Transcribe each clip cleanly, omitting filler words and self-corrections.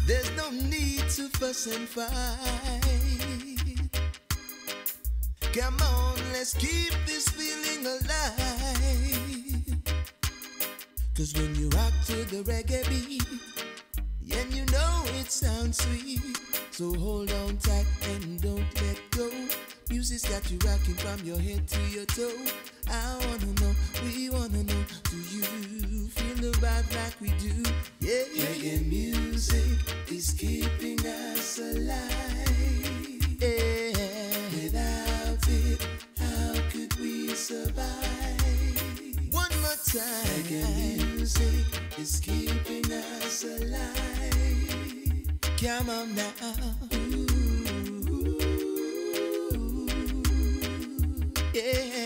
There's no need to fuss and fight. Come on, let's keep this feeling alive. 'Cause when you rock to the reggae beat, and you know it sounds sweet, so hold on tight and don't let go. Music's got you rocking from your head to your toe. I wanna know, we wanna know, do you feel the vibe like we do? Yeah, reggae music is keeping us alive. Yeah. Without it, how could we survive? One more time. Reggae music is keeping us alive. Come on now. Ooh, yeah.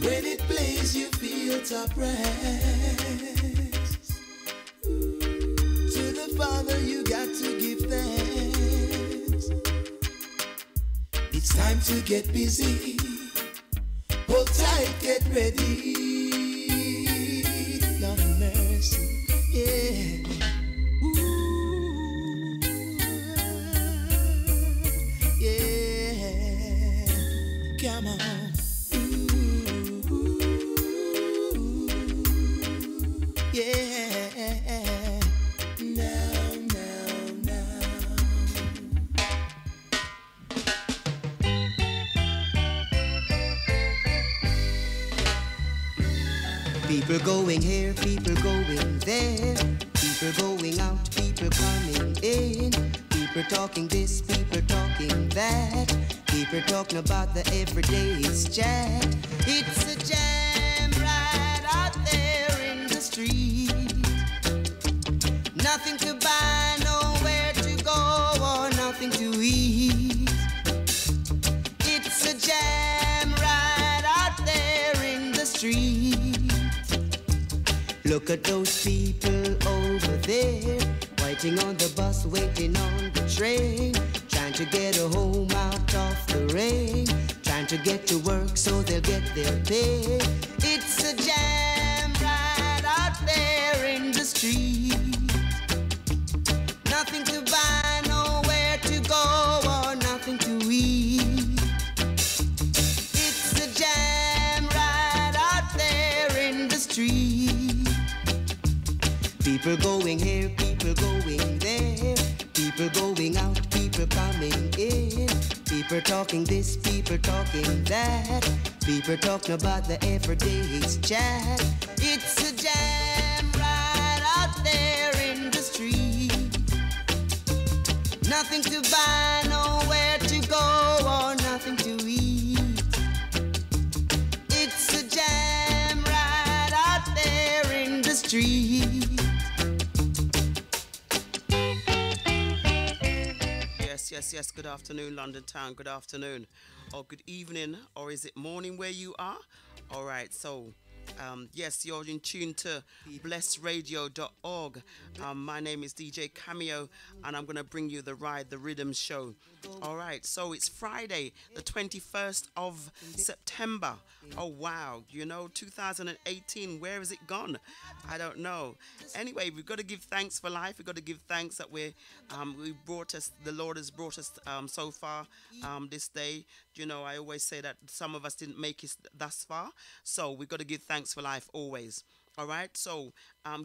When it plays, you feel top rest. To the Father, you got to give thanks. It's time to get busy. Hold tight, get ready. Lord have mercy, yeah. Ooh, yeah. Come on. Yeah, now. People going here, people going there. People going out, people coming in. People talking this, people talking that. People talking about the everyday's chat. It's a jam right out there in the street. Nothing to buy, nowhere to go, or nothing to eat. It's a jam right out there in the street. Look at those people over there, waiting on the bus, waiting on the train, trying to get a home out of the rain, trying to get to work so they'll get their pay. It's a jam right out there in the street. Nothing to buy, nowhere to go, or nothing to eat. It's a jam right out there in the street. People going here, people going there. People going out, people coming in. People talking this, people talking that. People talking about the everyday's chat. It's a jam right out there in the street. Nothing to buy, nowhere to go, or nothing to eat. It's a jam right out there in the street. Yes. Good afternoon, London town. Good afternoon, or good evening, or is it morning where you are? All right. So, yes, you're in tune to blessradio.org. My name is DJ Cameo, and I'm going to bring you the Ride the Rhythm show. All right. So it's Friday, the 21st of September. Oh, wow. 2018, where has it gone? I don't know. Anyway, we've got to give thanks for life. We've got to give thanks that the Lord has brought us so far this day. I always say that some of us didn't make it thus far. So we've got to give thanks for life always. All right, so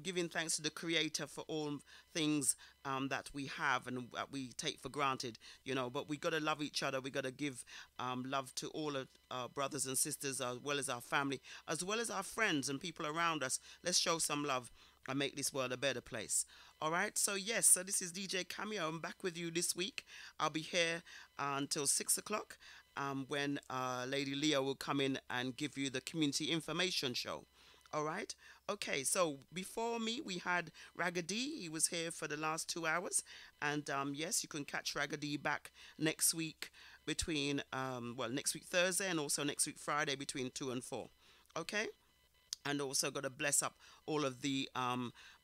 giving thanks to the Creator for all things that we have and that we take for granted, but we got to love each other. We got to give love to all of our brothers and sisters, as well as our family, as well as our friends and people around us. Let's show some love and make this world a better place. All right, so this is DJ Cameo. I'm back with you this week. I'll be here until 6 o'clock when Lady Leah will come in and give you the community information show. All right. Okay. So before me, we had Raggedy. He was here for the last 2 hours. And yes, you can catch Raggedy back next week next week Thursday and also next week Friday between 2 and 4. Okay. And also got to bless up all of the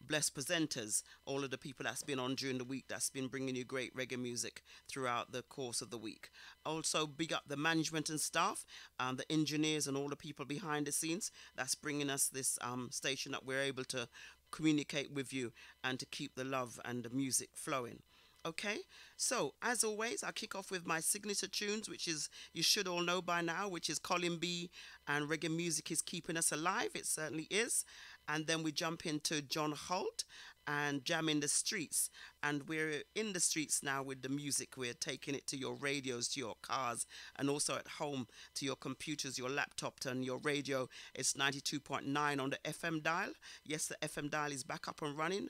blessed presenters, all of the people that's been on during the week, that's been bringing you great reggae music throughout the course of the week. Also big up the management and staff, the engineers and all the people behind the scenes that's bringing us this station, that we're able to communicate with you and to keep the love and the music flowing. Okay, so as always, I kick off with my signature tunes, which is, you should all know by now, which is Colin B and Reggae Music is Keeping Us Alive. It certainly is. And then we jump into John Holt and Jam in the Streets. And we're in the streets now with the music. We're taking it to your radios, to your cars, and also at home to your computers, your laptop, and your radio. It's 92.9 on the FM dial. Yes, the FM dial is back up and running.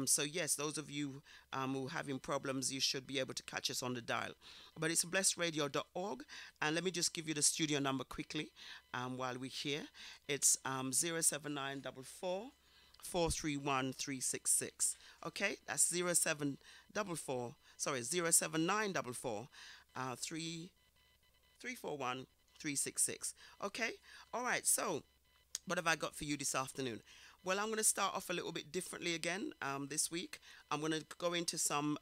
So yes, those of you who are having problems, you should be able to catch us on the dial. But it's blessradio.org. And let me just give you the studio number quickly while we're here. It's 07944 431 366. Okay, that's 07944 341 366. Okay, all right. So what have I got for you this afternoon? Well, I'm going to start off a little bit differently again this week. I'm going to go into some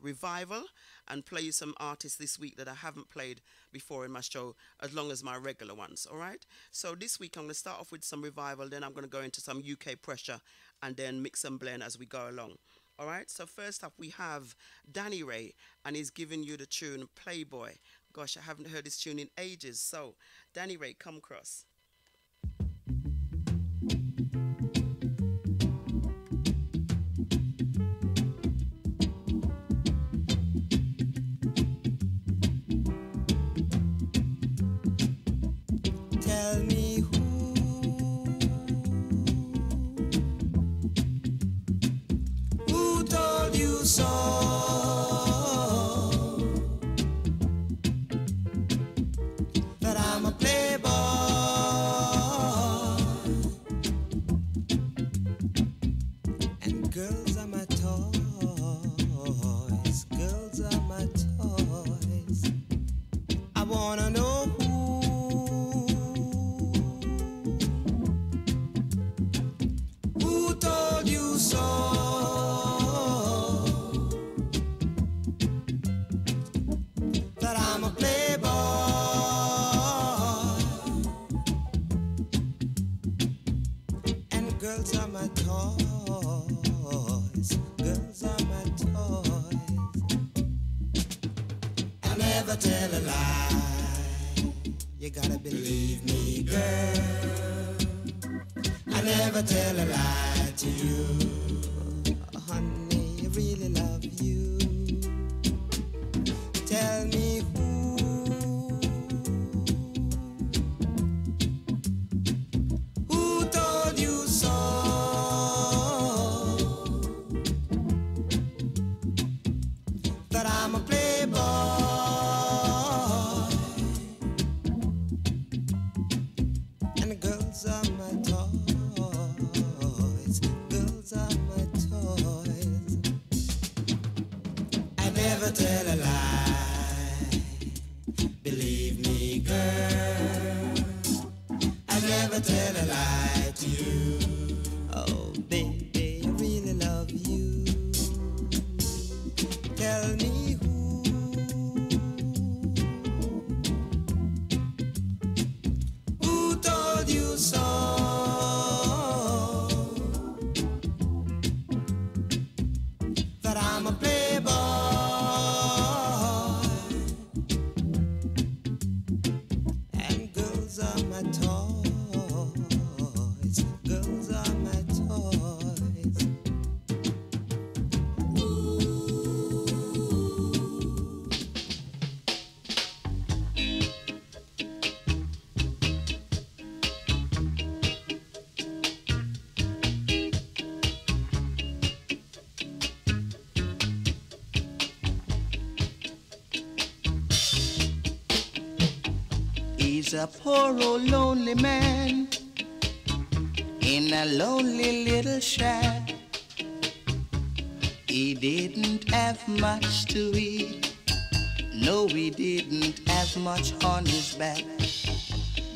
revival and play you some artists this week that I haven't played before in my show, as long as my regular ones, all right? So this week I'm going to start off with some revival, then I'm going to go into some UK pressure, and then mix and blend as we go along. All right, so first up we have Danny Ray, and he's giving you the tune Playboy. Gosh, I haven't heard this tune in ages. So, Danny Ray, come across. Tell me who told you so, that I'm a playboy, and girls are my toys, girls are my toys. I wanna know who told you so, that I'm a playboy, and girls are my toys, girls are my toys. I never tell a lie, you gotta believe me, girl. I never tell a lie to you, honey, I really love you. Tell me who told you so, that I'm a playboy, and girls are my toys, girls are my toys. I never tell a lie, believe me, girl. I never tell a lie to you. Oh, baby, I really love you. Tell me who told you so, that I'm a playboy, and girls are my toys, girls are my toys. He's a poor old lonely man in a lonely little shack. He didn't have much to eat, no, he didn't have much on his back.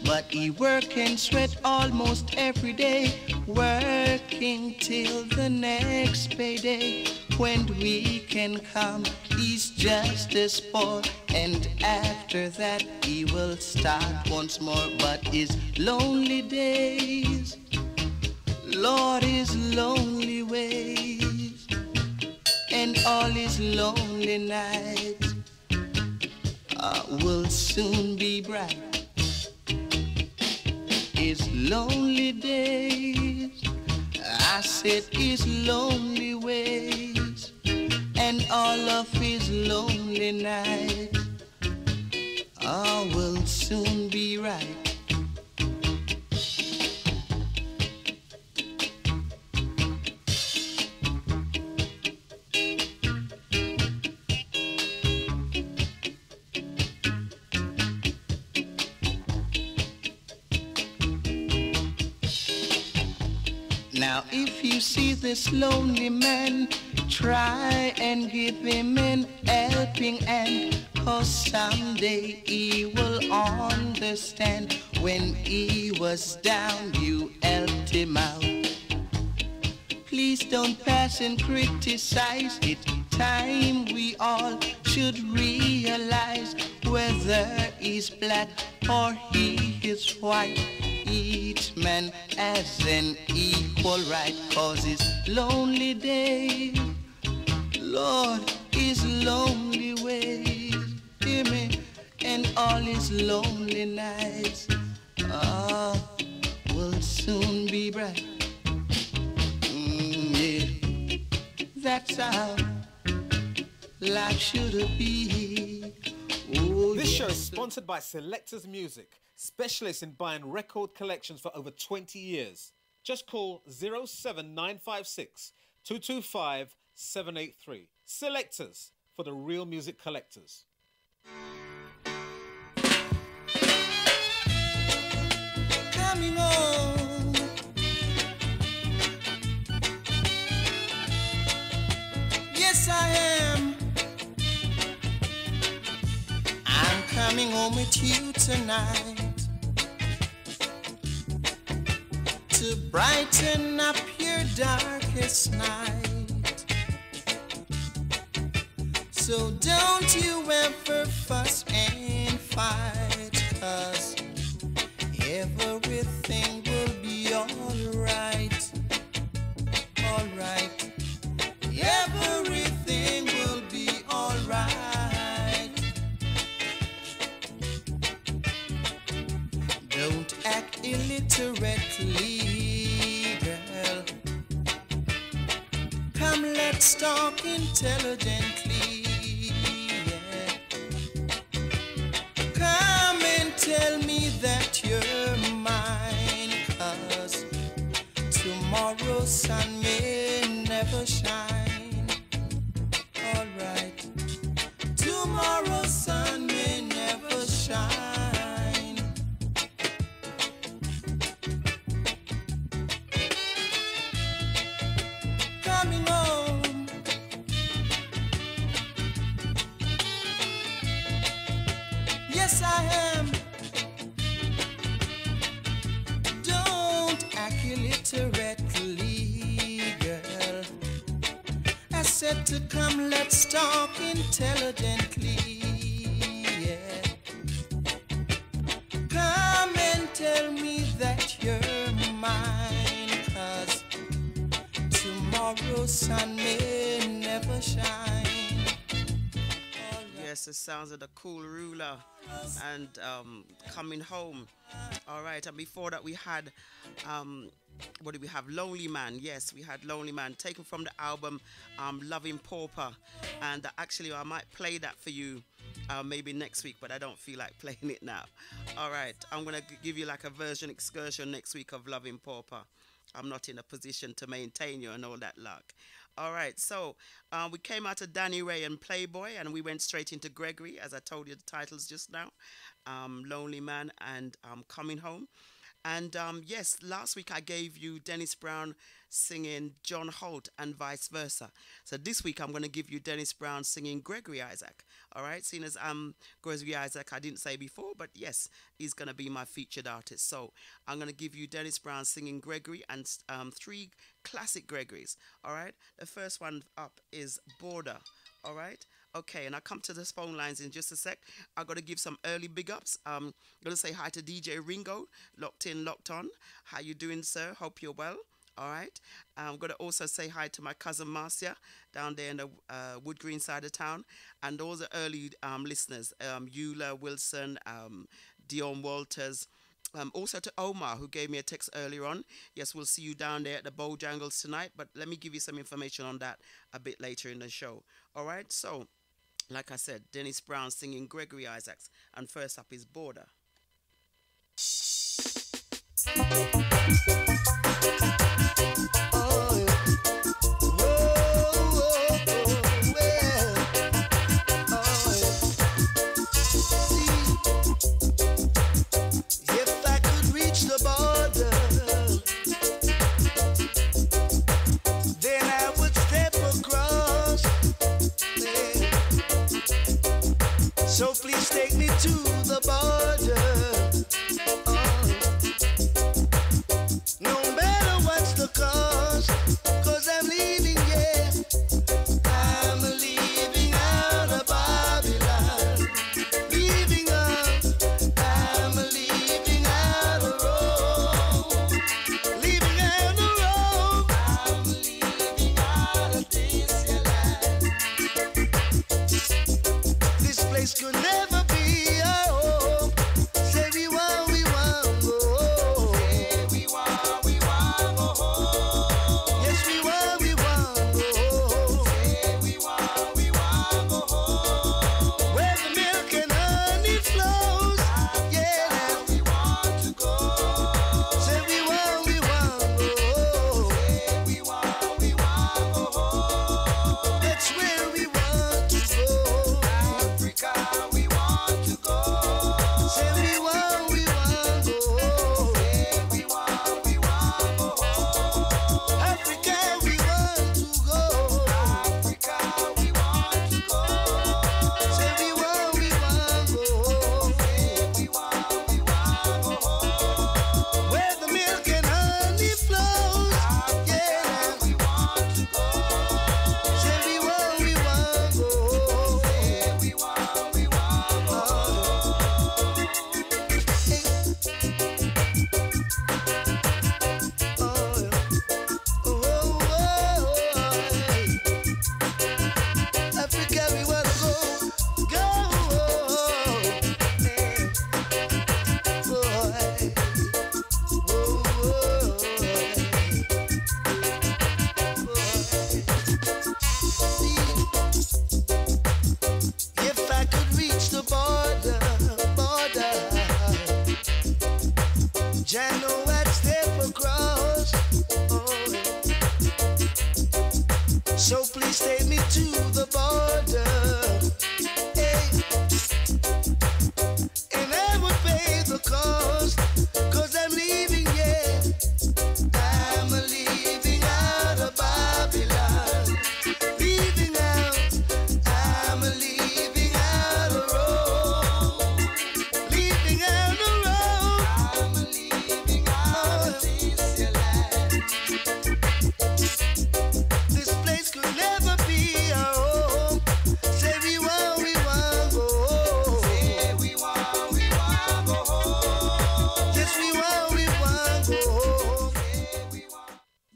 but he work and sweat almost every day, working till the next payday. When the weekend come, he's just as poor, and after that he will start once more. But his lonely days, Lord, his lonely ways, and all his lonely nights will soon be bright. His lonely days, I said his lonely ways, and all of his lonely nights will soon be right. Now if you see this lonely man, try and give him an helping hand, 'cause someday he will understand. When he was down, you helped him out. Please don't pass and criticize it. Time we all should realize whether he's black or he is white. Each man has an equal right, 'cause his lonely days, Lord, his lonely ways, hear me, and all his lonely nights will soon be bright. Yeah. That's how life should be. Oh, this show is sponsored by Selectors Music, specialists in buying record collections for over 20 years. Just call 07956 225 783. Selectors, for the real music collectors. Coming home, yes I am. I'm coming home with you tonight to brighten up your darkest night. So don't you ever fuss and fight, 'cause everything will be alright. Alright. Everything will be alright. Don't act illiterately, girl. Come, let's talk intelligently. Yeah. Come and tell me that you're mine, 'cause tomorrow's sun may never shine. Alright. Tomorrow's sun may never shine. Coming home, yes I am. Don't act illiterately, girl. I said to come, let's talk intelligently. Yeah. Come and tell me that you're mine, 'cause tomorrow's sun may never shine. Yes, the sounds of the Cool Ruler and Coming Home. All right, and before that we had what did we have? Lonely Man. Yes, we had Lonely Man, taken from the album Loving Pauper. And actually I might play that for you maybe next week, but I don't feel like playing it now. All right, I'm gonna give you like a version excursion next week of Loving Pauper. I'm not in a position to maintain you and all that luck. All right, so we came out of Danny Ray and Playboy, and we went straight into Gregory, as I told you the titles just now. Lonely Man and Coming Home. And yes, last week I gave you Dennis Brown singing John Holt and vice versa. So this week I'm going to give you Dennis Brown singing Gregory Isaac. All right, seeing as Gregory Isaac I didn't say before, but yes, he's going to be my featured artist. So I'm going to give you Dennis Brown singing Gregory and three classic Gregorys. All right, the first one up is Border. All right. Okay, and I'll come to the phone lines in just a sec. I've got to give some early big ups. I'm going to say hi to DJ Ringo, locked in, locked on. How you doing, sir? Hope you're well. All right. I'm going to also say hi to my cousin Marcia down there in the Wood Green side of town. And all the early listeners, Eula Wilson, Dion Walters. Also to Omar, who gave me a text earlier on. Yes, we'll see you down there at the Bojangles tonight. But let me give you some information on that a bit later in the show. All right. So, like I said, Dennis Brown singing Gregory Isaacs. And first up is Border. So please take me to the border. No matter what's the cost, 'cause I'm leaving, yeah. I'm leaving out of Babylon. Leaving out, I'm leaving out of Rome. Leaving out of Rome, I'm leaving out of this land. This place could never be our home. Say we want go home. Say we want go home. Yes, we want go home. Say we want go home. Where the milk and honey flows. Yeah, we want to go. Say we want go home. Say we want go home. That's where we want to go. Africa, we want to go. Say we want go. Say we want go home. Africa, we want to go. Africa, we want to go. Say we want go. Say we want go home. Where the milk and honey flows. Yeah, we want to go. Say we want go. Say we want go. Africa, we wanna go. If I could reach the border, Jah know I'd step across. So please take me to the border. Hey. And I would pay the cost, 'cause I'm leaving, yeah. I'm leaving out of Babylon. Leaving out, I'm leaving out of Rome. Leaving out of Rome, I'm leaving out of this land. This place could never be our home. Say we want go home. Say we want go home. Yes, we want go home.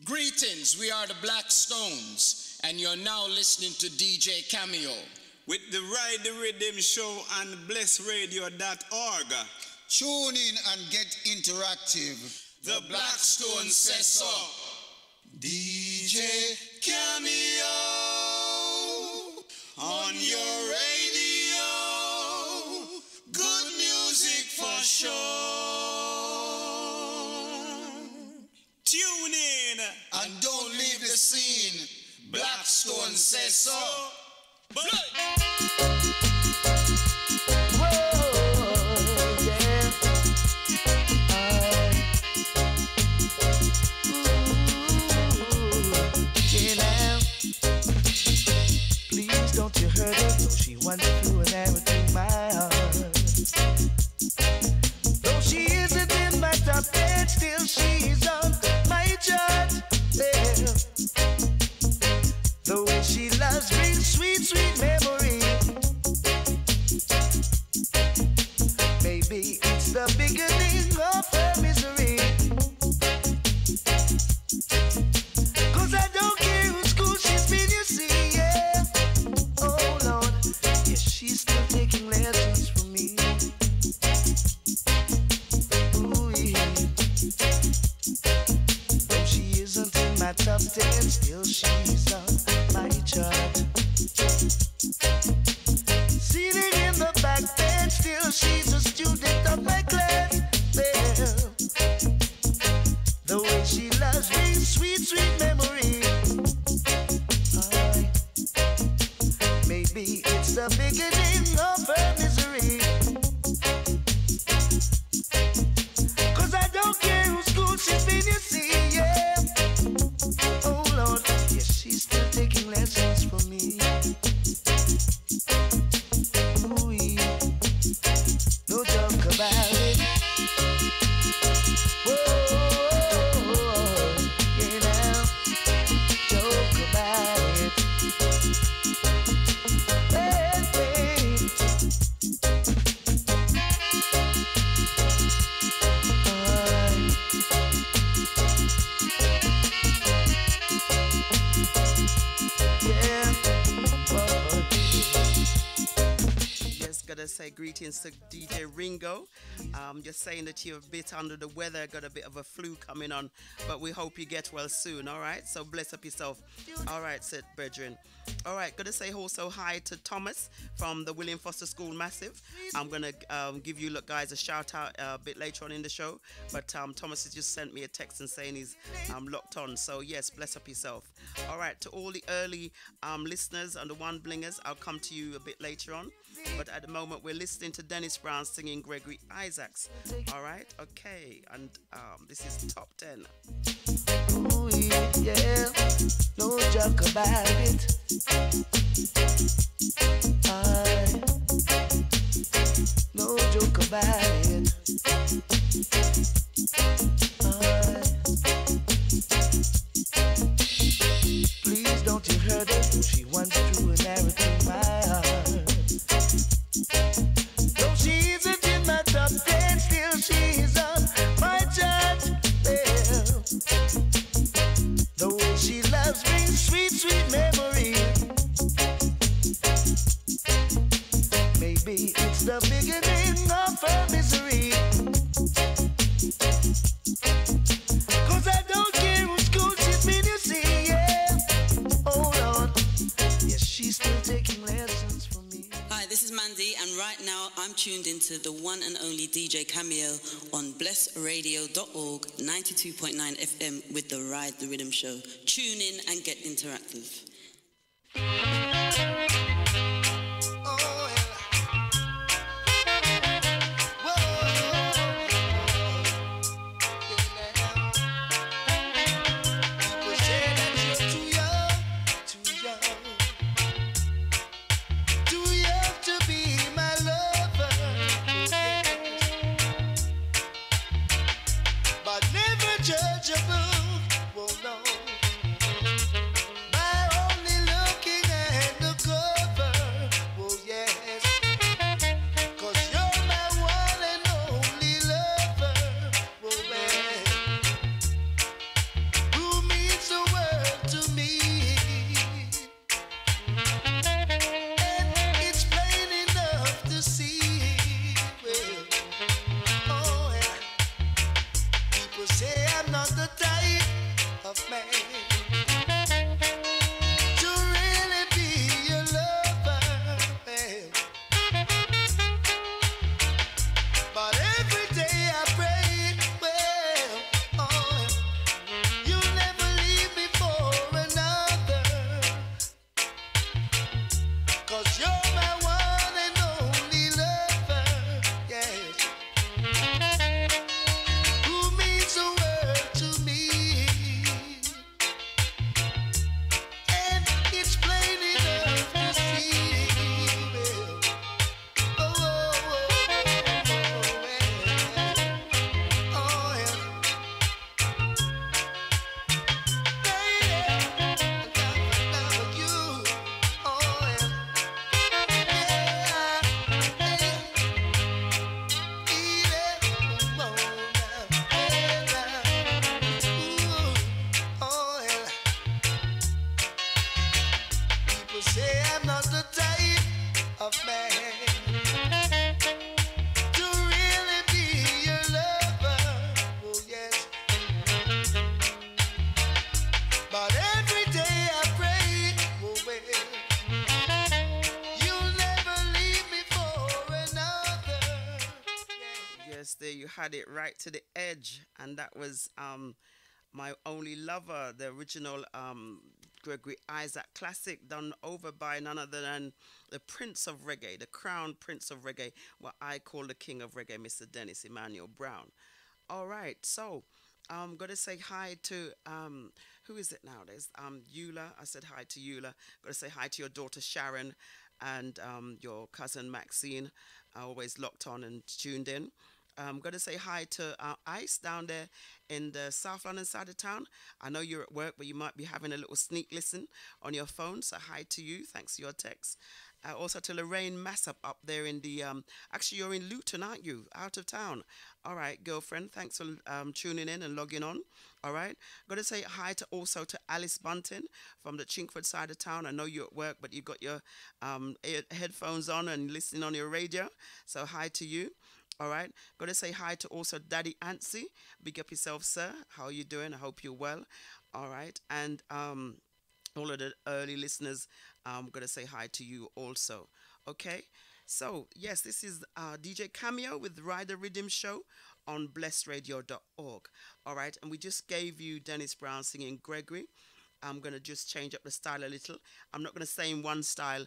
Greetings, we are the Black Stones, and you're now listening to DJ Cameo. With the Ride the Riddim show on blessradio.org. Tune in and get interactive. The Black Stone says so. DJ Cameo on your radio. Good music for sure. Tune in. and don't leave the scene. Black Stone says so. still she's on my chart. Yeah. The way she loves brings sweet, sweet memory. Maybe it's the beginning of her misery. 'Cause I don't care whose school she's been, you see, yeah. Oh Lord, yes, she's still taking lessons from me. Ooh, yeah. Though she isn't in my top 10, still she's on my chart. Sitting in the back bench, still she's a student of my class. Well, the way she loves me, sweet, sweet memory. Alright. Maybe it's the beginning of her misery. 'Cause I don't care whose school she's been, you see, yeah. Oh Lord, yes, she's still taking lessons from me. Ooh, yeah. No joke about it. Whoa, yeah, now, joke about it. Hey, hey. Alright. Yeah. Whoa. Yes, gotta say greetings to DJ Ringo. Just saying that you're a bit under the weather, got a bit of a flu coming on, but we hope you get well soon, all right? So bless up yourself. All right, said brethren. All right, gotta say also hi to Thomas from the William Foster School Massive. I'm gonna give you guys a shout out a bit later on in the show, but Thomas has just sent me a text and saying he's locked on. So yes, bless up yourself. All right, to all the early listeners and the one blingers, I'll come to you a bit later on. But at the moment, we're listening to Dennis Brown singing Gregory Isaacs. All right, okay, and this is Top 10. Ooh, yeah, no joke about it. No joke about it. Please don't you hurt her. She wants to inherit my heart. Though she isn't in my top 10, still she's on my chart. Well, the way she loves me, sweet, sweet memory. Maybe it's the beginning of her misery. 'Cause I don't care whose school she's been, you see, yeah. Oh Lord, yes, she's still taking lessons from me. Hi, this is Mandy, and right now I'm tuned into the one and only DJ Cameo on blessradio.org, 92.9 FM with the Ride the Rhythm Show. Tune in and get interactive. had it right to the edge, and that was My Only Lover, the original Gregory Isaac classic, done over by none other than the Prince of Reggae, the crown Prince of Reggae, what I call the King of Reggae, Mr. Dennis Emmanuel Brown. All right, so I'm going to say hi to, who is it now? There's Eula. I said hi to Eula. Going to say hi to your daughter Sharon and your cousin Maxine, always locked on and tuned in. I'm going to say hi to Ice down there in the South London side of town. I know you're at work, but you might be having a little sneak listen on your phone. So hi to you. Thanks for your text. Also to Lorraine Massap up there in the... actually, you're in Luton, aren't you? Out of town. All right, girlfriend. Thanks for tuning in and logging on. All right. Going to say hi to also to Alice Bunton from the Chinkford side of town. I know you're at work, but you've got your headphones on and listening on your radio. So hi to you. All right. Got to say hi to also Daddy Antsy. Big up yourself, sir. How are you doing? I hope you're well. All right. And all of the early listeners, I'm going to say hi to you also. Okay. So, yes, this is DJ Cameo with Ride the Riddim Show on blessradio.org. All right. And we just gave you Dennis Brown singing Gregory. I'm going to just change up the style a little. I'm not going to stay in one style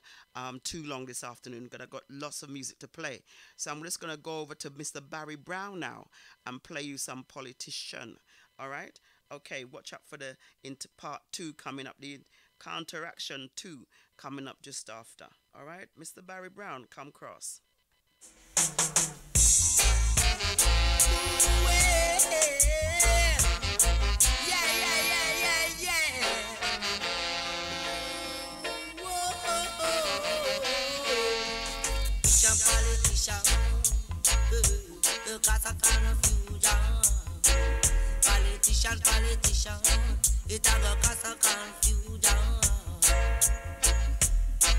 too long this afternoon because I've got lots of music to play. So I'm just going to go over to Mr. Barry Brown now and play you some Politician. All right? Okay, watch out for the into part 2 coming up, the counteraction 2 coming up just after. All right? Mr. Barry Brown, come cross. Cause a confusion. Politician, it a go cause a confusion.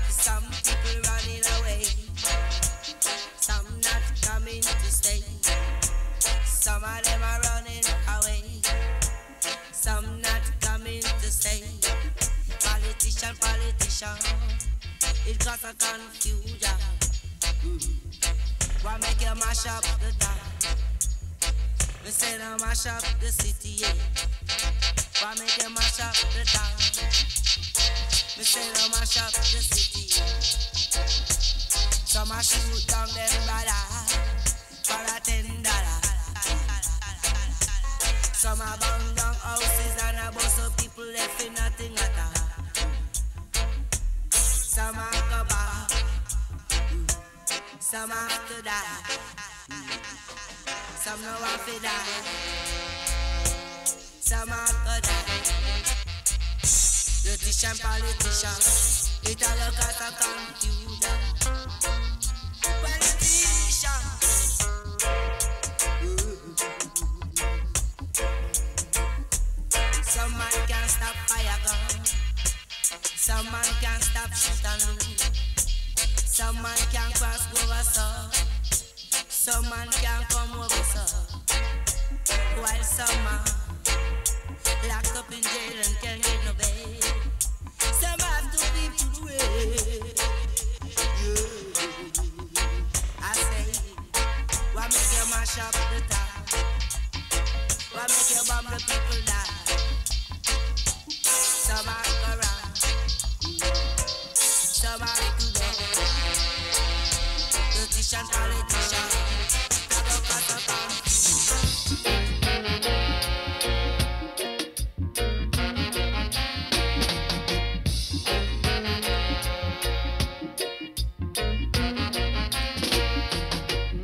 Some people running away, some not coming to stay. Some of them are running away, some not coming to stay. Politician, it cause a confusion. Why make you mash up the town? We say now mash up the city, yeah. Why make you mash up the town? We say now mash up the city. Some a shoot down them brother for $10. Some a burn down houses and a bust up people left in nothing at all. Some a go back, some have to die. Some no want to die. Some are to die. Politician, it a look at a confusion. Politician. Some man can't stop fire gun. Some man can't stop shit and loot. Some man can't cross over so. Some man can't come over so. While some man locked up in jail and can't get no bail. Some have to be put away. Yeah. I say, why make you mash up the town? Why make you bomb the people die? Some are corrupt, some are to go. Politician.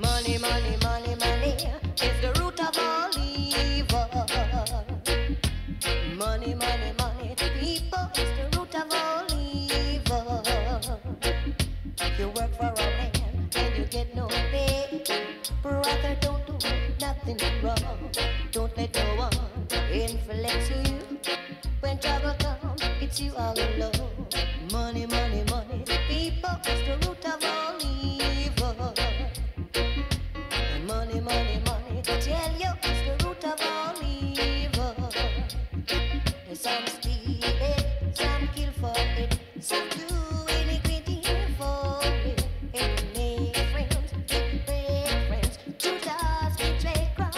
Money is the root of all evil. Money, people is the root of all evil. You work for a man and you get no pay. Brother, don't do nothing wrong. Don't let no one influence you. When trouble comes, it's you all alone. Money, people is the root of all evil. Money, tell you it's the root of all evil. Some steal it, some kill for it, some do iniquity for it. And make friends, break friends, choose us, betray crime.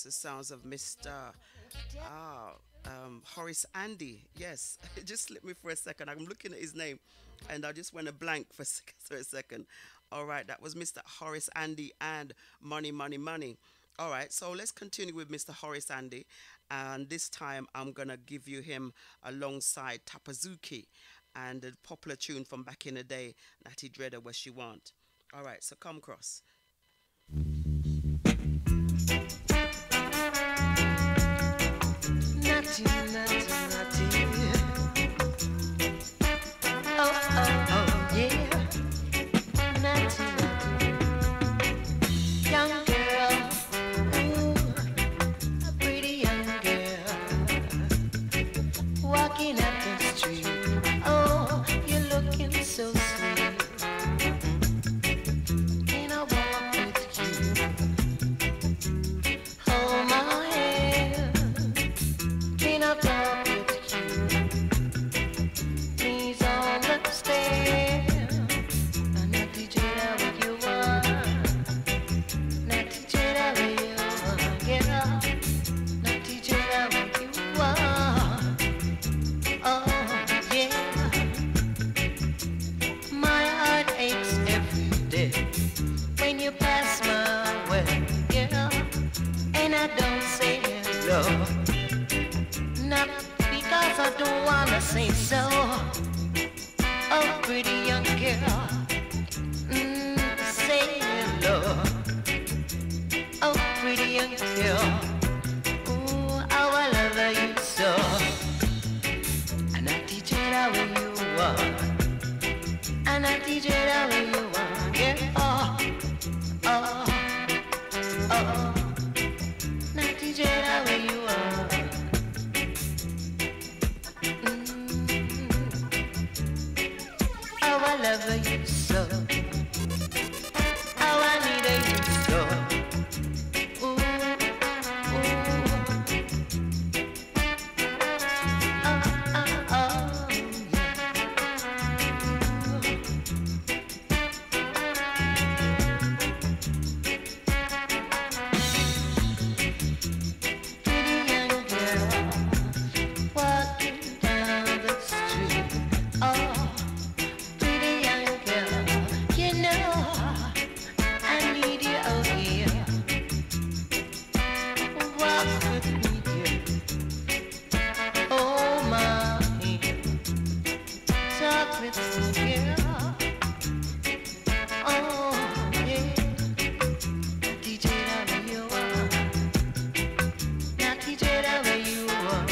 Yes, the sounds of Mr. Horace Andy. Yes, it just slipped me for a second. I'm looking at his name and I just went a blank for a second. All right, that was Mr. Horace Andy and Money, Money, Money. All right, so let's continue with Mr. Horace Andy. And this time I'm going to give you him alongside Tapazuki and the popular tune from back in the day, Natty Dreader, What She Want. All right, so come across. Natty, natty, natty. Oh, oh, oh, yeah. Natty, natty. Young girl, ooh, a pretty young girl, walking up the street. Oh, you're looking so sweet. Can I walk with you? Hold my hand. Can I talk with you? Please understand. I'm not the Jada where you are. Not the Jada where you are. Get up. Not the Jada where you are. Oh, yeah. My heart aches every day when you pass my way. Yeah. And I don't say hello. Not because I don't wanna say so. Oh, pretty young girl, say hello. Oh, pretty young girl, ooh, how I love you so. And I teach it how you are. And I teach it how you are. Yeah, oh, oh, oh. And I teach it how you are. How I love you so. How I need you so. Ooh, ooh. Oh, oh, oh, Pretty young girl, walking down the street. Oh. Pretty young girl, you know I need you over here. Walk with me, dear. Oh my hand, talk with me, girl. Oh yeah, DJ where you are, now DJ where you are,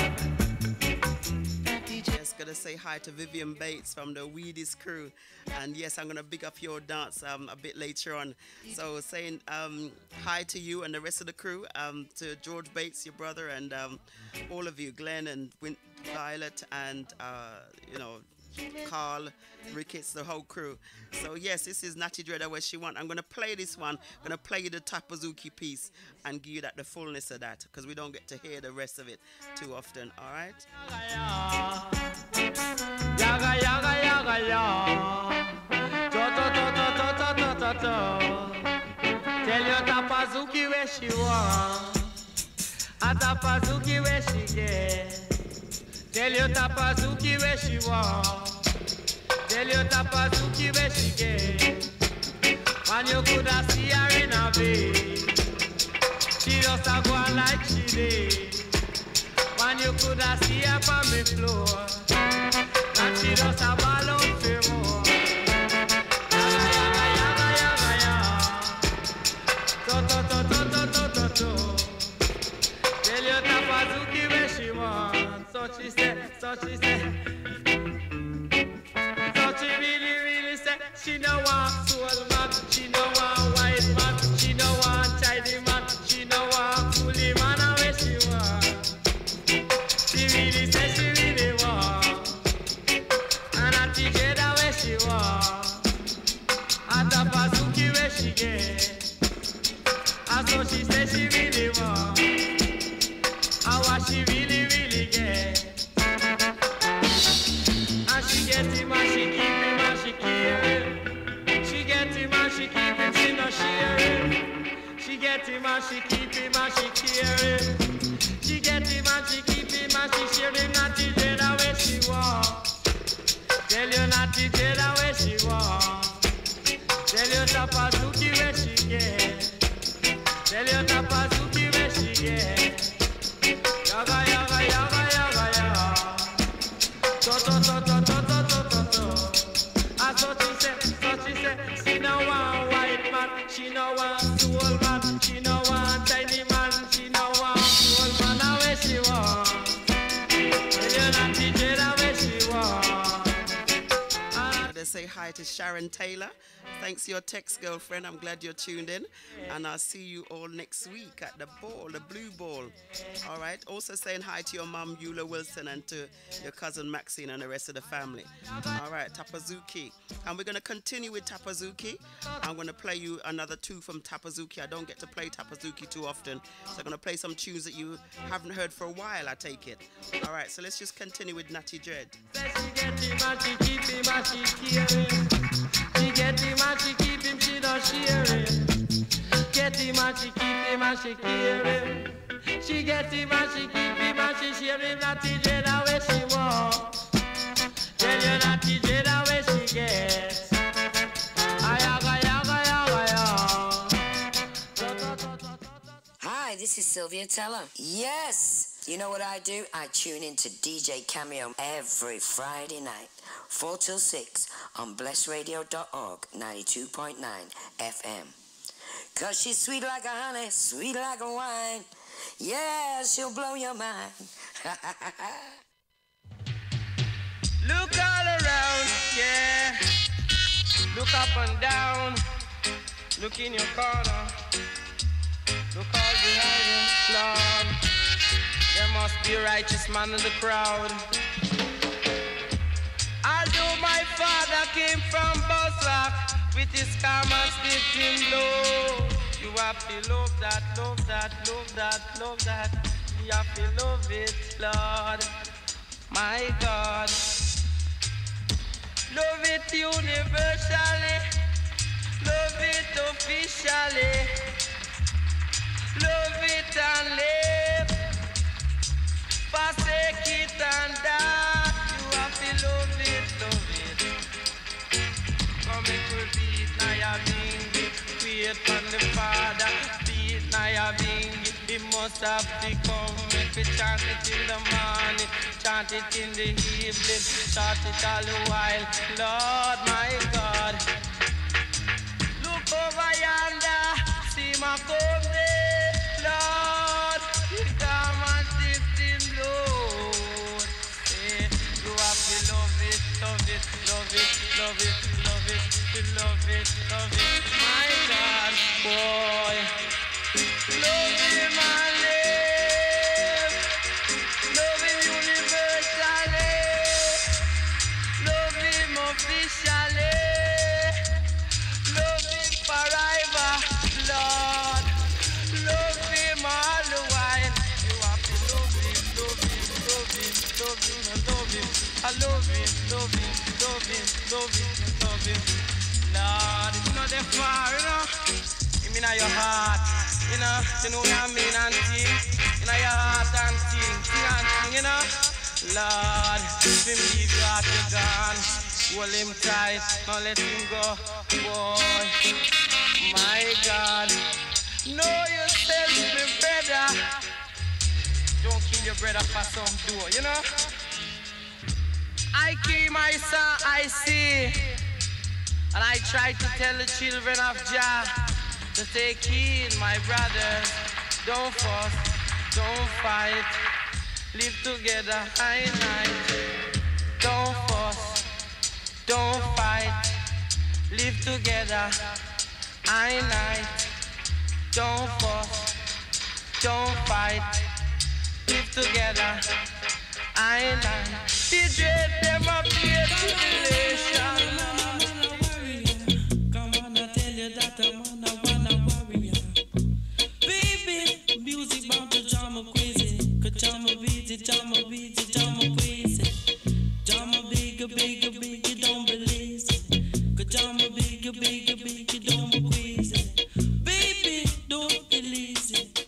now DJ. Yes, gonna say hi to Vivian Bates from the Weedies crew, and yes, I'm gonna big up your dance a bit later on. So saying hi to you and the rest of the crew, to George Bates, your brother, and all of you, Glenn and Violet, and you know, Carl, Ricketts, the whole crew. So yes, this is Natty Dreader, Where She Want. I'm gonna play this one. I'm gonna play you the Tapazuki piece and give you that the fullness of that, because we don't get to hear the rest of it too often. All right. Yaga yaga yaga ya. To to to to to to to to to. Tell your Tapazuki where she want. A Tapazuki where she get. Tell your Tapazuki where she want. Tell your Tapazuki where she get. When you coulda see her in a bed, she just a go on like she did. When you coulda see her on the floor, and she just a ball out for more. Yaga yaga yaga yaga ya. To to to to to to to to. Tell your Tapazuki where she want. So she said, so she said. So she really really said she no want soul man, she no want white man, she no want tidy man, she no want coolie man. And where she want, she really said she really want. And I teach her that where she want. At the Tapazuki where she get. And so she said she really want. And what she really really get. And she get him and she keep him and she keep him. She get him and she keep him. Natty Jada where she want. Tell your Tapazuki where she get. Tell your Tapazuki where she get. Yaga yaga yaga yaga yaga. To to to to to to to to to. Ah, so she say, she no want white man, she no want soul man, she no want tiny man, she no want soul man. Now where she want? Tell your Natty Jada where she want. They say hi to Sharon Taylor. Thanks for your text, girlfriend. I'm glad you're tuned in. And I'll see you all next week at the ball, the blue ball. All right. Also saying hi to your mum, Eula Wilson, and to your cousin Maxine and the rest of the family. All right. Tapazuki. And we're going to continue with Tapazuki. I'm going to play you another two from Tapazuki. I don't get to play Tapazuki too often. So I'm going to play some tunes that you haven't heard for a while, I take it. All right. So let's just continue with Natty Dread. She get him and she keep him, she don't share him. Get him and she keep him and she care him. She get him and she keep him and she share him. Natty Jada where she want. Tell you Natty Jada where she gets. Ayaga yaga yaga yaga. Hi, this is Sylvia Teller. Yes! You know what I do? I tune into DJ Cameo every Friday night, 4 till 6 on blessradio.org, 92.9 FM. 'Cause she's sweet like a honey, sweet like a wine. Yeah, she'll blow your mind. Look all around, yeah. Look up and down. Look in your corner. Look all behind you, Lord. There must be a righteous man in the crowd. Although my father came from Bosrak with his calm and stiff blow, you have to love that, love that, love that, love that. You have to love it, Lord. My God. Love it universally. Love it officially. Love it and live. Forsake it and die. You have to love it, love it. Come it will be it now your bingy. Wait on the Father. Be it now your bingy. It must have to come. If we chant it in the morning, chant it in the evening, chant it all the while. Lord my God. Look over yonder. See my come there. Lord, you come and shift him, Lord. Hey, you have to love it, love it, love it, love it, love it, love it, love it. My God, boy, love him and live. Love him universally. Love him officially. Love him forever, Lord. Love him all the while. You have to love him, love him, love him, love him, love him. I love him, love him, love him, love him, love him. Lord, it's not that far, you know. You mean your heart, you know what I mean and think. In your heart and think and think, you know. Lord, if him leave you out, you're gone. Hold him tight, don't let him go, boy. My God. Know yourself, my brother. Don't kill your brother for some door, you know. I came, I saw, I see. And I tried to tell the children of Jah to take heed, my brothers. Don't fuss, don't fight. Live together, I night. Don't fuss, don't fight. Live together, I night. Don't fuss, don't fight. Live together, I night. The dread them up here tribulation. Come on, I tell you that I'm on a warrior. Baby, music bound to jam me crazy. Could jam me beat it, jam me beat it, jam me crazy. Jam me bigger, bigger, bigger, don't believe it. Could jam me bigger, bigger, bigger, don't be crazy. Baby, don't believe it.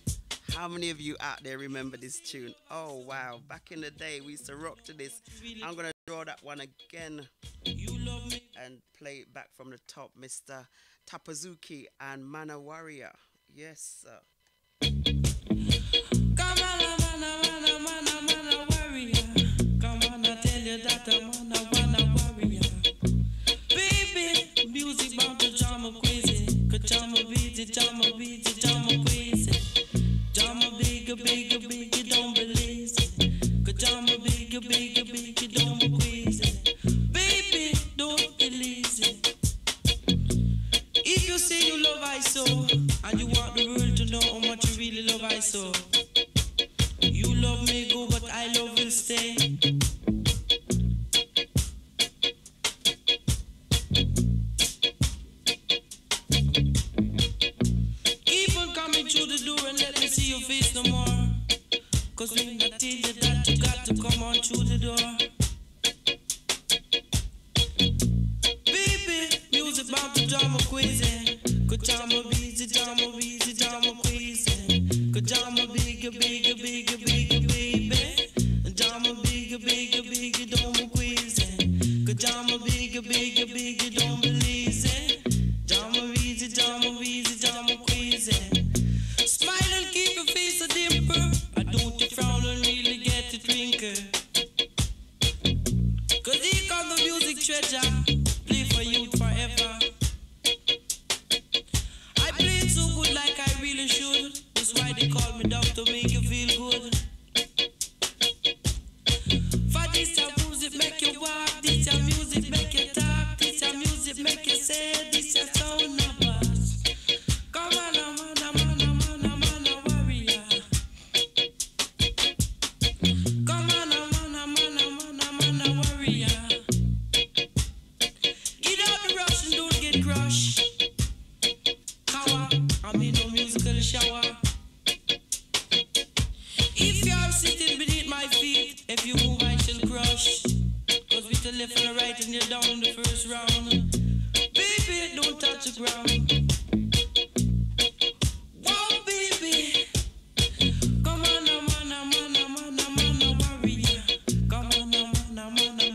How many of you out there remember this tune? Oh wow, back in the day we used to rock to this. I'm gonna draw that one again. You love and play it back from the top, Mr. Tapazuki and Mana Warrior. Yes, sir. Come on, mana warrior. Come on, I tell you that I'm mana warrior. Baby, music bound to drama crazy. Cause drama busy, drama crazy. Drama bigger, don't believe it. Cause drama bigger, don't crazy. Baby, don't believe it. If you say you love I so, and you want the world to know how much you really love I so, you love me go, but I love will stay. Keep on coming through the door and let me see your face no more. Cause when I tell you that you got to come on through the door. Baby, music bound to drama crazy. Cause drama busy, drama crazy. Cause drama bigger, baby. Drama bigger, don't crazy. Cause drama bigger, don't believe it. Drama busy, drama crazy. Smile and keep your face a dimple. I don't you frown and really get it twinkle. Cause here comes the music treasure. Play for youth forever. I play it so good like I really should. That's why they call me doctor, make you feel good. For this your music make you walk, this your music make you talk, this your music make you say, this your sound numbers. Come on, mana warrior. Come on, mana warrior. Get out the rush and don't get crushed. Power, I'm in no musical shower. If you're sitting beneath my feet, if you move I shall crush. Cause with the left and the right and you're down in the first round. Baby, don't touch the ground. Wow, baby. Come on, mana warrior. Come on, mana warrior.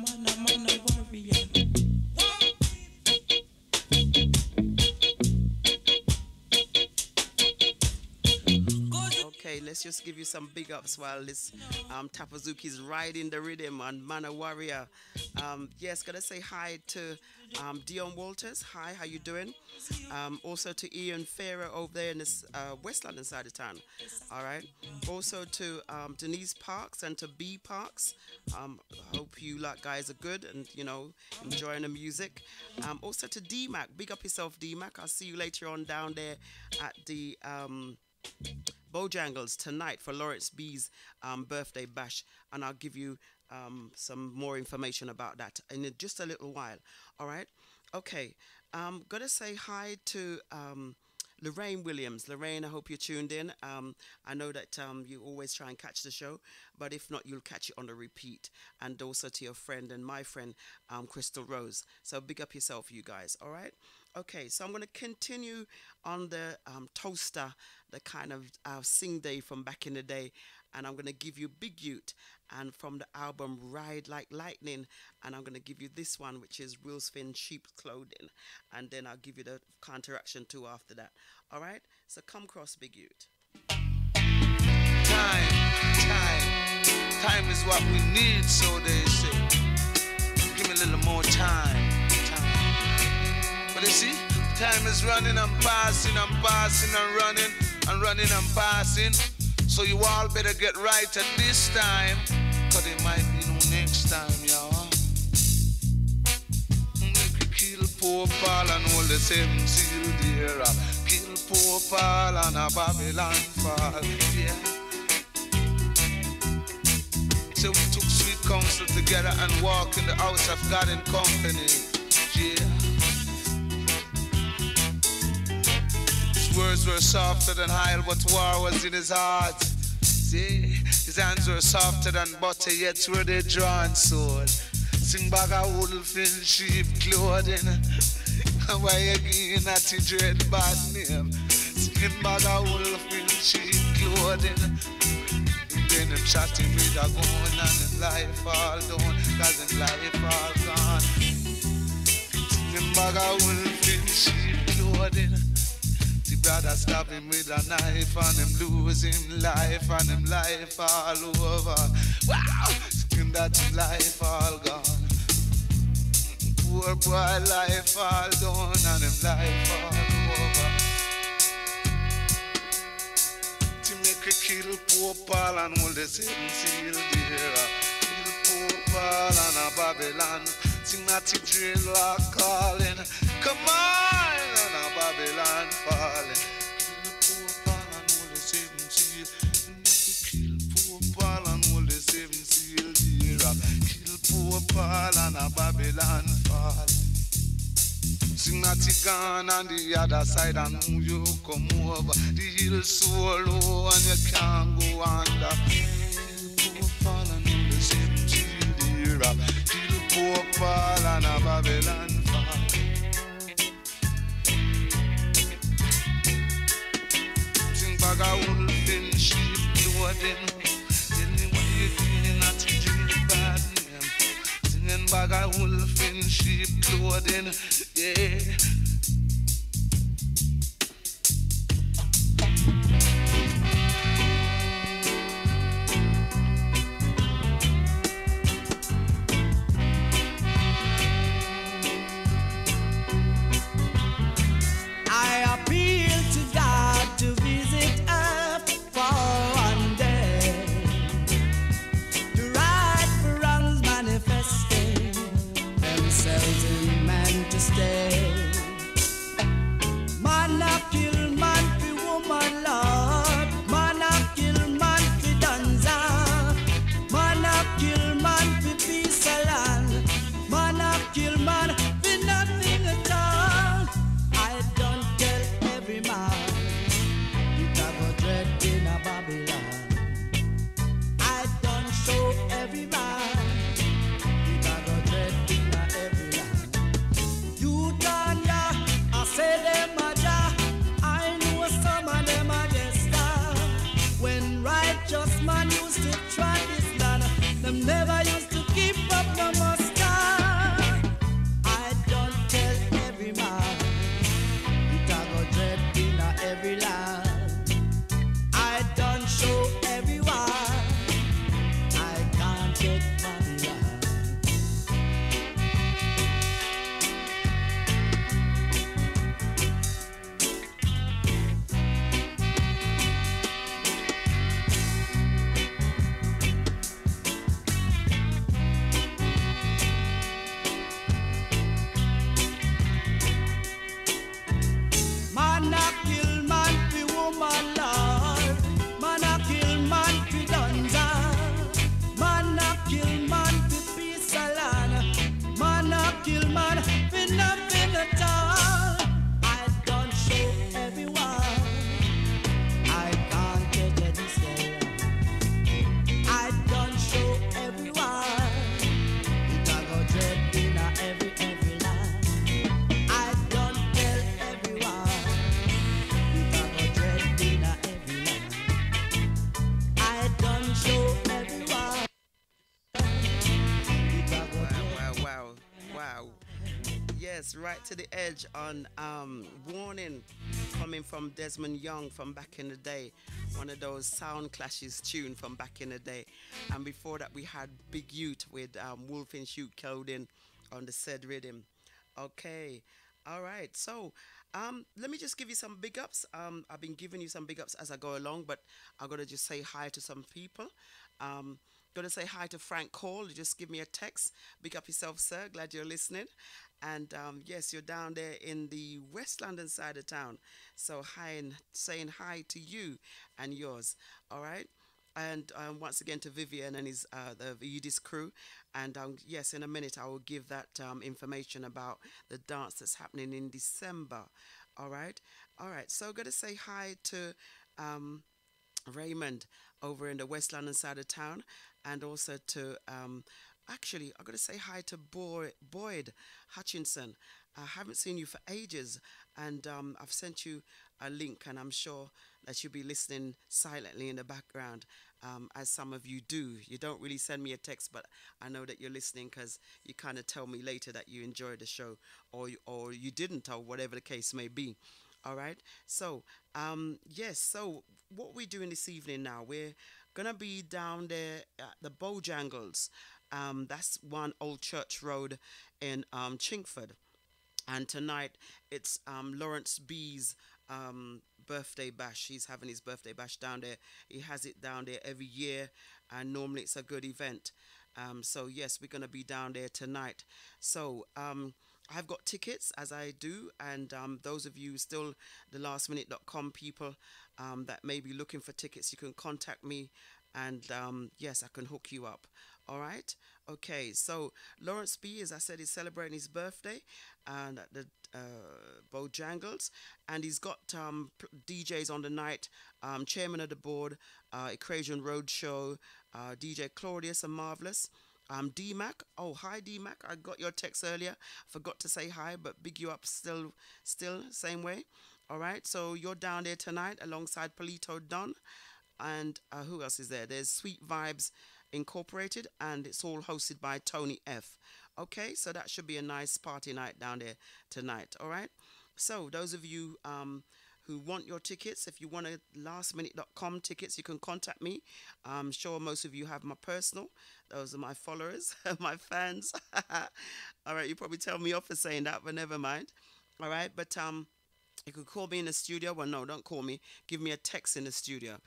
Okay, let's just give you some big ups while this Tapazuki's riding the rhythm on Mana Warrior. Yes, gotta say hi to Dion Walters. Hi, how you doing? Also to Ian Farrer over there in this West London side of town. All right. Also to Denise Parks and to B Parks. Hope you guys are good and enjoying the music. Also to D-Mac. Big up yourself, D-Mac. I'll see you later on down there at the Bojangles tonight for Lawrence B's birthday bash, and I'll give you some more information about that in just a little while. All right. Okay. Gotta say hi to Lorraine Williams. Lorraine, I hope you're tuned in. I know that you always try and catch the show, but if not, you'll catch it on the repeat. And also to your friend and my friend, Crystal Rose. So big up yourself, you guys. All right. Okay, so I'm going to continue on the toaster, the kind of sing day from back in the day, and I'm going to give you Big Ute, and from the album Ride Like Lightning, and I'm going to give you this one, which is Willsfin Sheep Clothing, and then I'll give you the counteraction too after that. All right, so come cross Big Ute. Time is what we need, so they say. Give me a little more time. But you see, time is running and passing and running and running and passing. So you all better get right at this time, cause it might be no next time, y'all. Make you kill poor Paul and all the seven seal deer. Kill poor Paul and a Babylon fall, yeah. So we took sweet counsel together and walked in the house of God in company, yeah. Words were softer than oil, but war was in his heart. See, his hands were softer than butter, yet were they drawn sword. Sing back a wolf in sheep clothing. Why again at the dread bad name? Sing back a wolf in sheep clothing. And then him chatting with a gun and his life all done, cause his life all gone. Singing bag of wolf in sheep clothing. The brother stab him with a knife and him lose him life and him life all over. Wow! Singing that him life all gone. Poor boy life all done and him life all over. To make a kill Pope Paul and hold the seven seal there. Kill Pope Paul and a Babylon. Sing that the drill are calling. Come on, and a Babylon falling. Kill Pope Paul and hold the seven seal. Kill Pope Paul and hold the seven seal there. Kill Pope Paul and a Babylon falling. Sing that you gone on the other side and who you come over. The hill so low and you can't go under. Kill Pope Paul and hold the seven seal there. Kill Pope Paul and a Babylon fall. Sing bag of wolf in sheep clothing. Tell me what you doing not to drink bad name. Singing bag of wolf in sheep clothing. Yeah. I appeal to God to visit earth for one day. The right for wrongs manifesting themselves in man to stay. Man a kill man fi woman, Lord. Man a kill man fi danza. Man a kill man fi peace of land. Man a kill man fi nothing at all. I don't tell every man it a go dread in a Babylon. I don't show every man it a go dread in a every land. You done ya, I say them a ja. I know some of them a just star. When righteous man used to try this land, them never used to keep up no muster. I don't tell every man it a go dread in a every land. I don't show everyone I can't get Babylon. Man a kill man fi woman, Lord. Man a kill man fi danza. Man a kill man fi peace of land. Man a kill man fi nothing at all. I don't show everyone I can't get this girl. I don't show everyone it a go dread in a every land. I don't tell everyone it a go dread in a every land. I don't show everyone it a go dread. Wow. Yes, right to the edge on Warning, coming from Desmond Young from back in the day. One of those sound clashes tune from back in the day. And before that we had Big Youth with Wolf in Shoot Clothing on the said rhythm. Okay. All right. So let me just give you some big ups. I've been giving you some big ups as I go along, but I'm going to just say hi to some people. Going to say hi to Frank Cole. Just give me a text. Big up yourself, sir. Glad you're listening. And yes, you're down there in the West London side of town. So hi and saying hi to you and yours. All right. And once again to Vivian and his the Udis crew. And yes, in a minute I will give that information about the dance that's happening in December. All right. So I'm going to say hi to Raymond over in the West London side of town, and also to actually I'm going to say hi to Boyd Hutchinson. I haven't seen you for ages, and I've sent you a link, and I'm sure that you'll be listening silently in the background, as some of you do. You don't really send me a text, but I know that you're listening because you kind of tell me later that you enjoyed the show, or you didn't, or whatever the case may be. All right. So, yes. So, what we're doing this evening now, we're gonna be down there at the Bojangles. That's one Old Church Road in Chingford. And tonight it's Lawrence B's birthday bash. He's having his birthday bash down there. He has it down there every year, and normally it's a good event. So yes, we're gonna be down there tonight. So I've got tickets as I do, and those of you still the lastminute.com people that may be looking for tickets, you can contact me, and yes, I can hook you up. All right. Okay. So Lawrence B, as I said, is celebrating his birthday, and at the Bojangles, and he's got DJs on the night. Chairman of the board, Equation Roadshow, DJ Claudius and Marvelous. D-Mac. Oh, hi D-Mac. I got your text earlier. Forgot to say hi, but big you up still, same way. All right. So you're down there tonight alongside Polito Don, and who else is there? There's Sweet Vibes Incorporated, and it's all hosted by Tony F. Okay, so that should be a nice party night down there tonight. All right. So those of you who want your tickets, if you want a lastminute.com tickets, you can contact me. I'm sure most of you have my personal. Those are my followers, my fans. All right, you probably tell me off for saying that, but never mind. All right, but you could call me in the studio. Well, no, don't call me. Give me a text in the studio,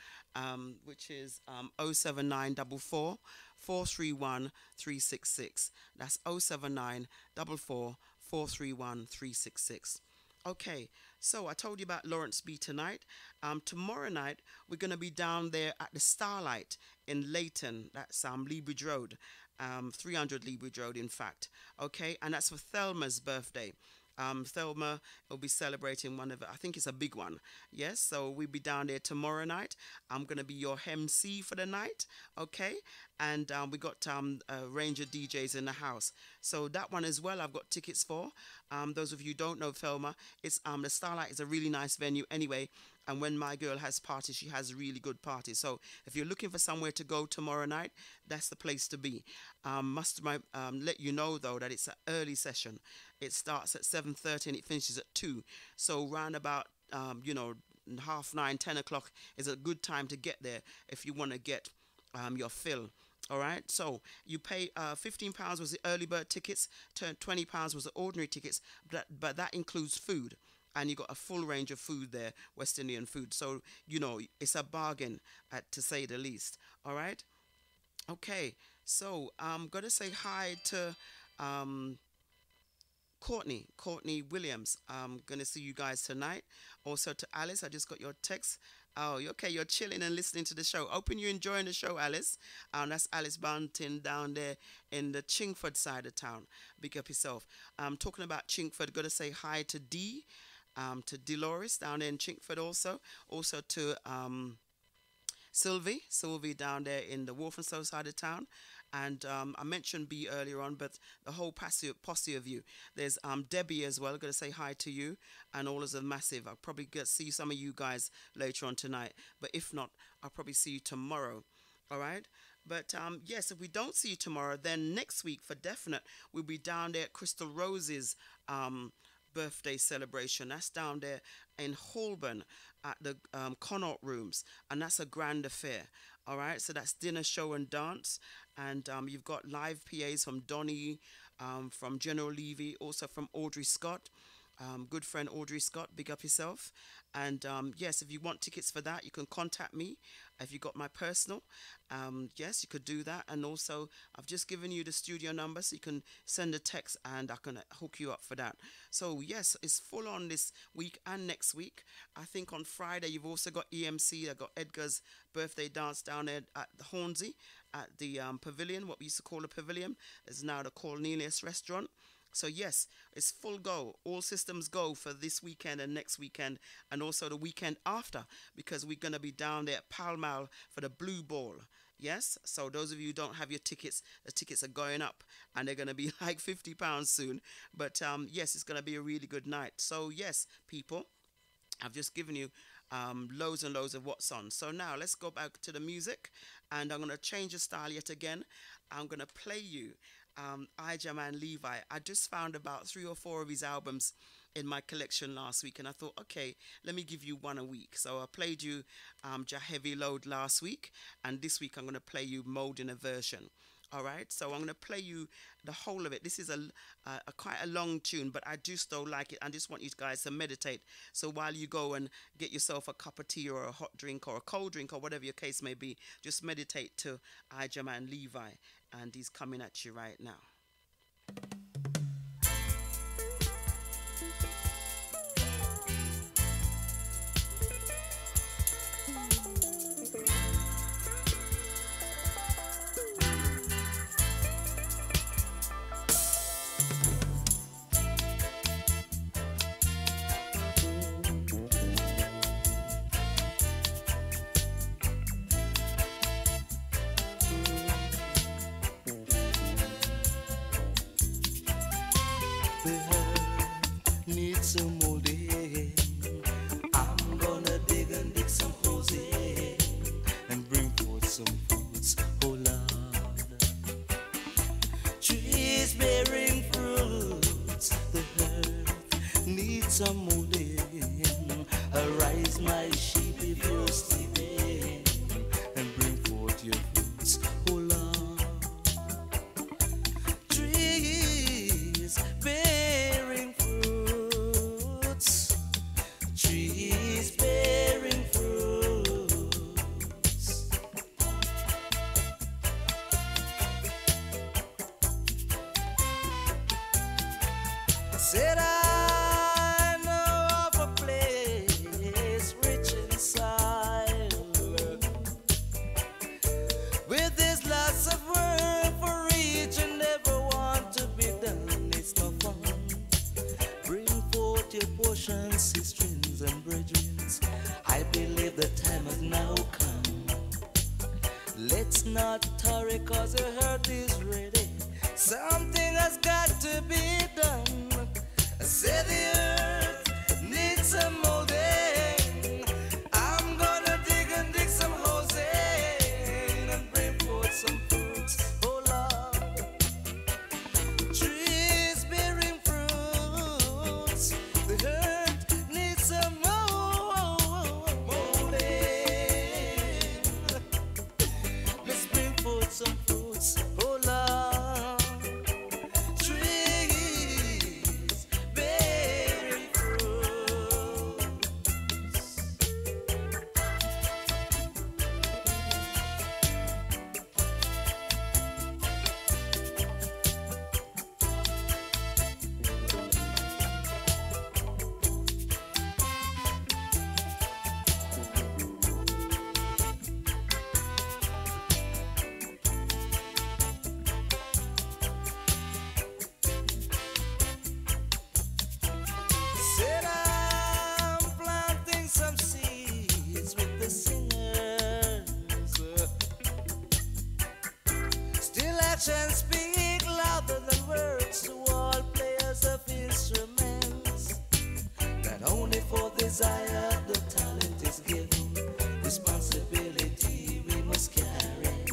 which is 07944 431 366. That's 07944 431 366. Okay, so I told you about Lawrence B tonight. Tomorrow night, we're going to be down there at the Starlight in Leighton. That's Leabridge Road, 300 Leabridge Road, in fact. Okay, and that's for Thelma's birthday. Thelma will be celebrating one of, I think it's a big one. Yes, so we'll be down there tomorrow night. I'm going to be your MC for the night. Okay, and we got a range of DJs in the house. So that one as well, I've got tickets for. Those of you who don't know Thelma, it's the Starlight is a really nice venue anyway. And when my girl has parties, she has really good parties. So if you're looking for somewhere to go tomorrow night, that's the place to be. Must let you know, though, that it's an early session. It starts at 7:30 and it finishes at 2. So round about, 9:30, 10 o'clock is a good time to get there if you want to get your fill. All right, so you pay £15 was the early bird tickets, £20 was the ordinary tickets, but that includes food. And you got a full range of food there, West Indian food. So, it's a bargain, to say the least. All right? Okay, so I'm going to say hi to Courtney Williams. I'm going to see you guys tonight. Also to Alice, I just got your text. Oh, okay, you're chilling and listening to the show. Hoping you're enjoying the show, Alice. That's Alice Bunting down there in the Chingford side of town. Big up yourself. Talking about Chingford, got to say hi to Dee. To Dolores down there in Chingford also to Sylvie down there in the Walthamstow side of town, and I mentioned B earlier on, but the whole posse of you. There's Debbie as well. I'm going to say hi to you, and all is a massive. I'll probably see some of you guys later on tonight, but if not, I'll probably see you tomorrow. All right. But yes, if we don't see you tomorrow, then next week for definite, we'll be down there at Crystal Rose's birthday celebration. That's down there in Holborn at the Connaught Rooms, and that's a grand affair. All right, so that's dinner, show and dance, and you've got live PAs from Donny, from General Levy, also from Audrey Scott, good friend Audrey Scott, big up yourself. And yes, if you want tickets for that, you can contact me. If you got my personal, yes, you could do that. And also, I've just given you the studio number, so you can send a text and I can hook you up for that. So yes, it's full on this week and next week. I think on Friday you've also got EMC. I got Edgar's birthday dance down there at the Hornsey at the pavilion, what we used to call a pavilion. It's now the Cornelius restaurant. So yes, it's full go. All systems go for this weekend and next weekend, and also the weekend after, because we're going to be down there at Pall Mall for the Blue Ball. Yes, so those of you who don't have your tickets, the tickets are going up, and they're going to be like £50 soon. But yes, it's going to be a really good night. So yes, people, I've just given you loads and loads of what's on. So now let's go back to the music, and I'm going to change the style yet again. I'm going to play you Man Levi. I just found about 3 or 4 of his albums in my collection last week, and I thought, okay, let me give you one a week. So I played you Ja Heavy Load last week, and this week I'm going to play you Mode in a Version. All right, so I'm going to play you the whole of it. This is a quite a long tune, but I do still like it. I just want you guys to meditate. So while you go and get yourself a cup of tea or a hot drink or a cold drink or whatever your case may be, just meditate to Man Levi, and he's coming at you right now. Some molding. I'm gonna dig and dig some holes in and bring forth some fruits, oh Lord. Trees bearing fruits, the earth needs some molding. Arise, my sheep, if you're sleeping, and bring forth your fruits, oh Lord. Trees bearing trees bearing fruits. I said I know of a place rich in soil, where there's lots of work for each and every one to be done. It's no fun. Bring forth your portions, sisters and brethren. I believe the time has now come. Let's not tarry, cause the hurt is ready. Something has got to be done. I said the earth needs some molding. I'm gonna dig and dig some holes in and bring forth some fruits, oh Lord. Trees bearing fruits, the earth needs some molding. Let's bring forth some fruits, oh Lord. Trees bearing fruits. Said I'm planting some seeds with the singers. Still actions speak louder than words to all players of instruments. Not only for desire the talent is given, responsibility we must carry.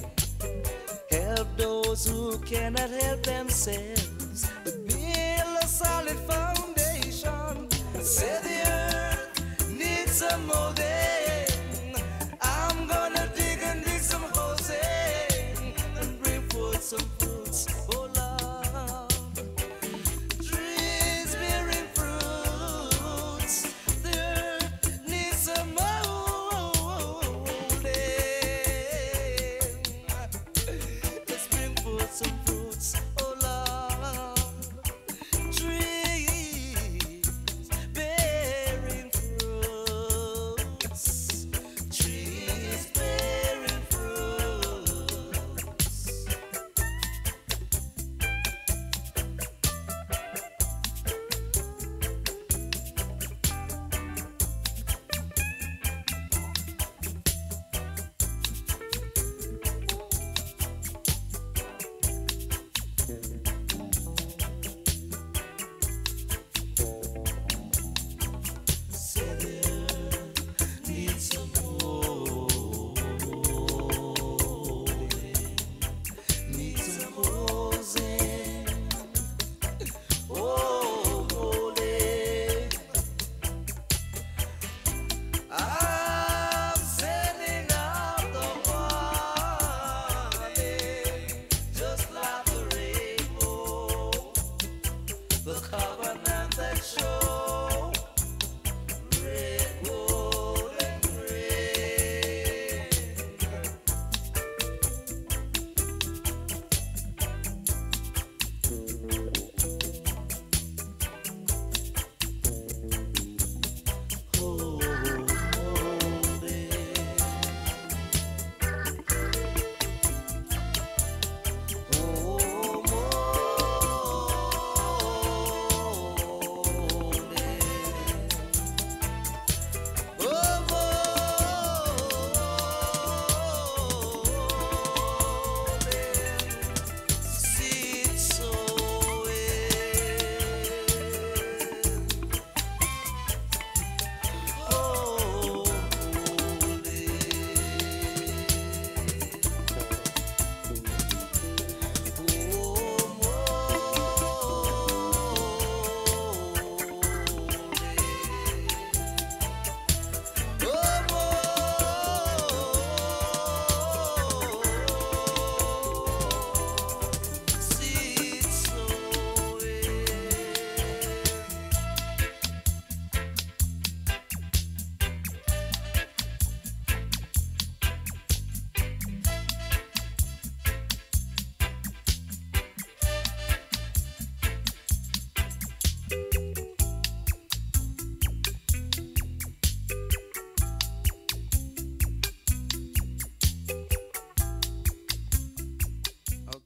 Help those who cannot help themselves, build a solid foundation. Say the earth needs some molding. I'm gonna dig and dig some holes in and bring forth some fruits, oh Lord. Trees bearing fruits, the earth needs some molding. Let's bring forth some fruits, oh Lord. Trees bearing fruits.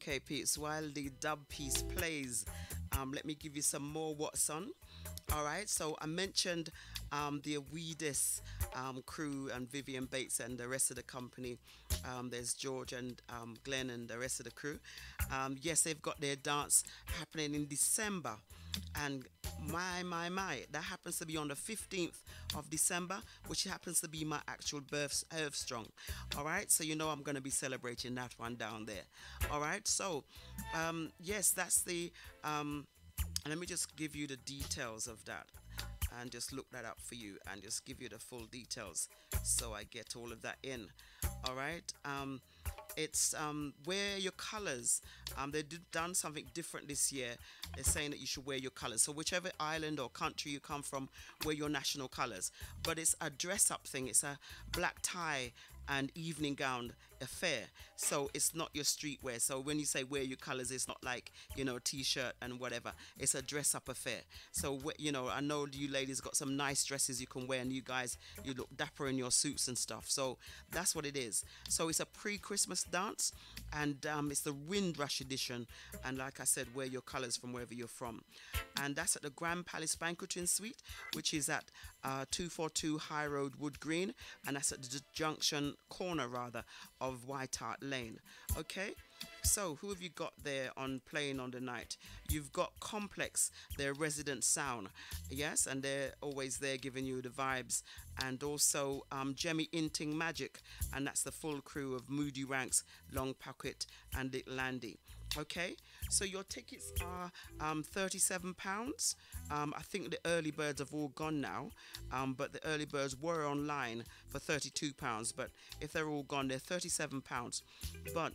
Okay, Pete, while the dub piece plays, let me give you some more what's on. All right, so I mentioned the Weedis crew and Vivian Bates and the rest of the company. There's George and Glenn and the rest of the crew. Yes, they've got their dance happening in December. And my, that happens to be on the 15th of December, which happens to be my actual birth, Strong. All right, so you know I'm going to be celebrating that one down there. All right, so yes, that's the let me just give you the details of that and just look that up for you and just give you the full details so I get all of that in. All right, it's wear your colors. They've done something different this year. They're saying that you should wear your colors, so whichever island or country you come from, wear your national colors. But it's a dress up thing. It's a black tie and evening gown affair, so it's not your streetwear. So when you say wear your colors, it's not like, you know, t-shirt and whatever. It's a dress up affair. So you know, I know you ladies got some nice dresses you can wear, and you guys, you look dapper in your suits and stuff. So that's what it is. So it's a pre-Christmas dance, and it's the Windrush edition. And like I said, wear your colors from wherever you're from. And that's at the Grand Palace Banqueting Suite, which is at 242 High Road, Wood Green, and that's at the junction corner rather of White Hart Lane. Okay, so who have you got there on playing on the night? You've got Complex, their resident sound, yes, and they're always there giving you the vibes. And also Jemmy Inting Magic, and that's the full crew of Moody Ranks, Long Pocket and Dick Landy. Okay, so your tickets are £37. I think the early birds have all gone now, but the early birds were online for £32, but if they're all gone, they're £37. But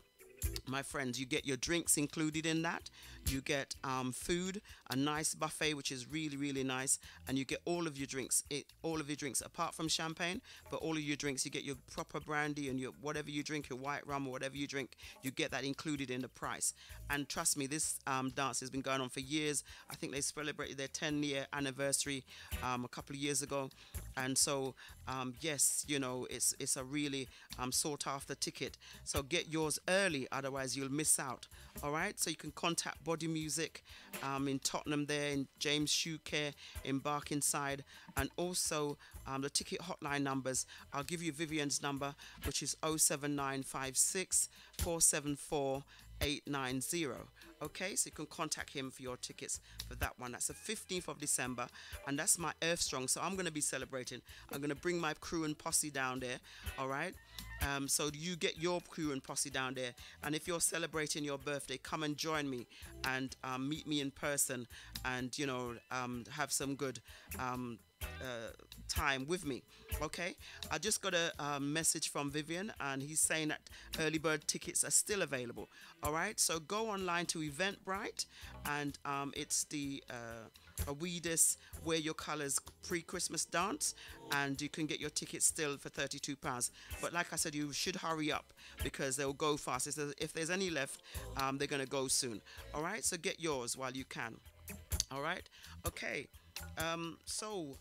my friends, you get your drinks included in that. You get food, a nice buffet, which is really, really nice, and you get all of your drinks. All of your drinks, apart from champagne, but all of your drinks, you get your proper brandy and your whatever you drink, your white rum or whatever you drink, you get that included in the price. And trust me, this dance has been going on for years. I think they celebrated their 10-year anniversary a couple of years ago, and so yes, you know, it's a really sought after ticket. So get yours early, otherwise you'll miss out. All right, so you can contact Body Music in Tottenham there, in James Shoe Care in Barkingside, and also the ticket hotline numbers. I'll give you Vivian's number, which is 07956 474 890. Okay, so you can contact him for your tickets for that one. That's the 15th of December, and that's my Earth Strong. So I'm going to be celebrating. I'm going to bring my crew and posse down there. All right, so you get your crew and posse down there, and if you're celebrating your birthday, come and join me and meet me in person, and you know, have some good time with me. Okay, I just got a message from Vivian, and he's saying that early bird tickets are still available. All right, so go online to Eventbrite, and it's the Weedis Wear Your Colors pre-Christmas dance, and you can get your tickets still for £32. But like I said, you should hurry up because they'll go fast. If there's any left, they're gonna go soon. All right, so get yours while you can. All right, okay. So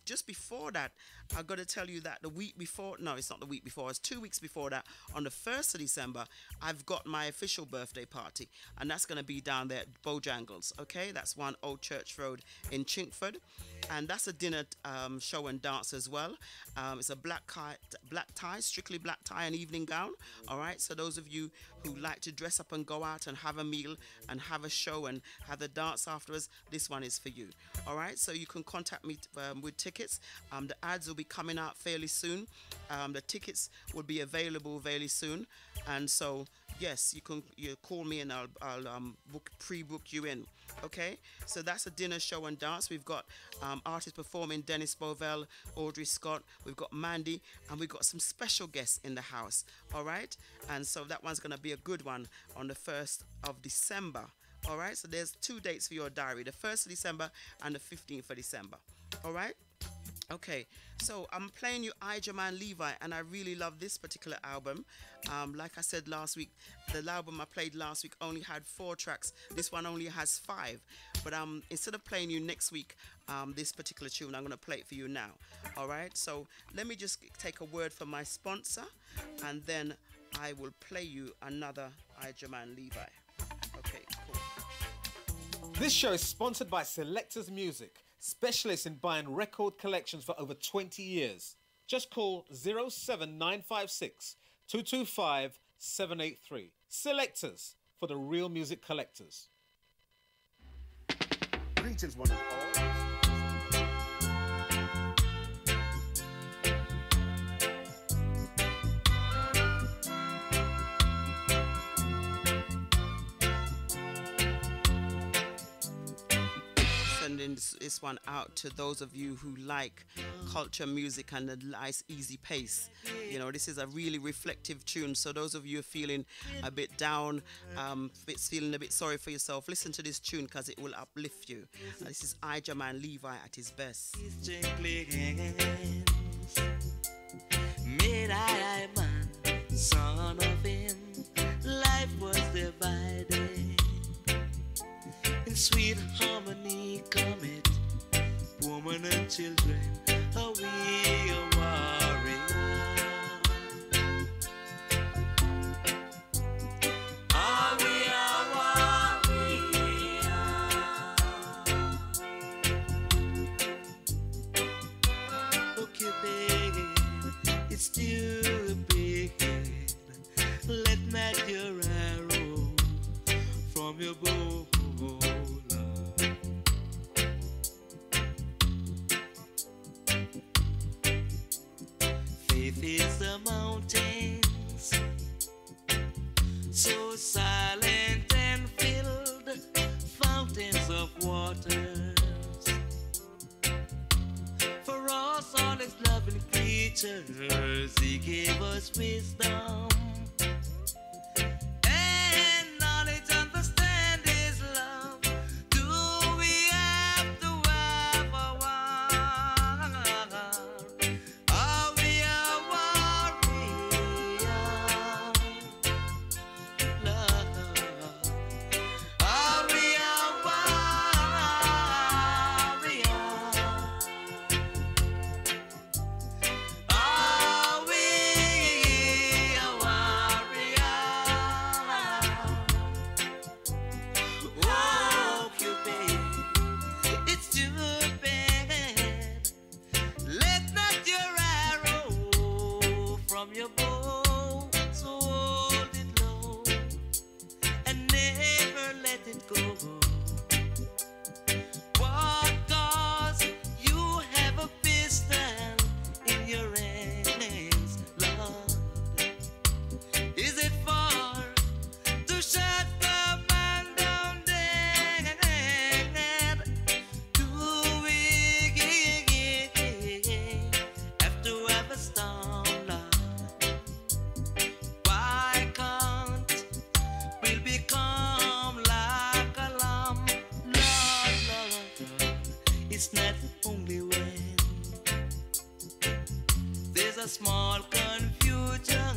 just before that, I got to tell you that the week before, no, it's not the week before, it's 2 weeks before that, on the 1st of December, I've got my official birthday party, and that's going to be down there at Bojangles. Okay, that's 1 Old Church Road in Chinkford, and that's a dinner show and dance as well. It's a black tie, strictly black tie and evening gown. All right, so those of you who like to dress up and go out and have a meal and have a show and have the dance afterwards, this one is for you. All right, so you can contact me with tickets. The ads will be coming out fairly soon. The tickets will be available fairly soon, and so yes, you call me and I'll pre-book you in. Okay, so that's a dinner show and dance. We've got artists performing: Dennis Bovell, Audrey Scott, we've got Mandy, and we've got some special guests in the house. All right, and so that one's going to be a good one on the 1st of December. All right, so there's 2 dates for your diary: the 1st of December and the 15th of December. All right. Okay, so I'm playing you Ijaman Levi, and I really love this particular album. Like I said last week, the album I played last week only had 4 tracks. This one only has 5. But instead of playing you next week this particular tune, I'm going to play it for you now. All right, so let me just take a word from my sponsor, and then I will play you another Ijaman Levi. Okay, cool. This show is sponsored by Selectors Music, specialists in buying record collections for over 20 years. Just call 07956 225 783. Selectors, for the real music collectors. Greetings, one and all. Sending this one out to those of you who like culture music and a nice easy pace. You know, this is a really reflective tune, so those of you are feeling a bit down, feeling a bit sorry for yourself, listen to this tune because it will uplift you. This is Ijaman Levi at his best. Made I man, son of him, life was divided. In sweet harmony come it, woman and children, are we a warrior? Are we a warrior? Okay, baby, it's stupid. Let not your arrow from your bow. Faith is the mountains, so silent and filled, fountains of waters. For us, all his loving creatures, he gave us wisdom and knowledge. Understand his love. Do we have to have a war? Are we a warrior? Love. Are we a warrior? Are we a warrior? Oh, Cupid, it's too bad. Let not your arrow from your bow, so hold it low and never let it go. What cause you have a pistol in your hands, Lord? Is it for to shut the man down dead? Do we have to have a storm, Lord? Why can't we become like a lamb, Lord, Lord? It's not only when there's a small confusion,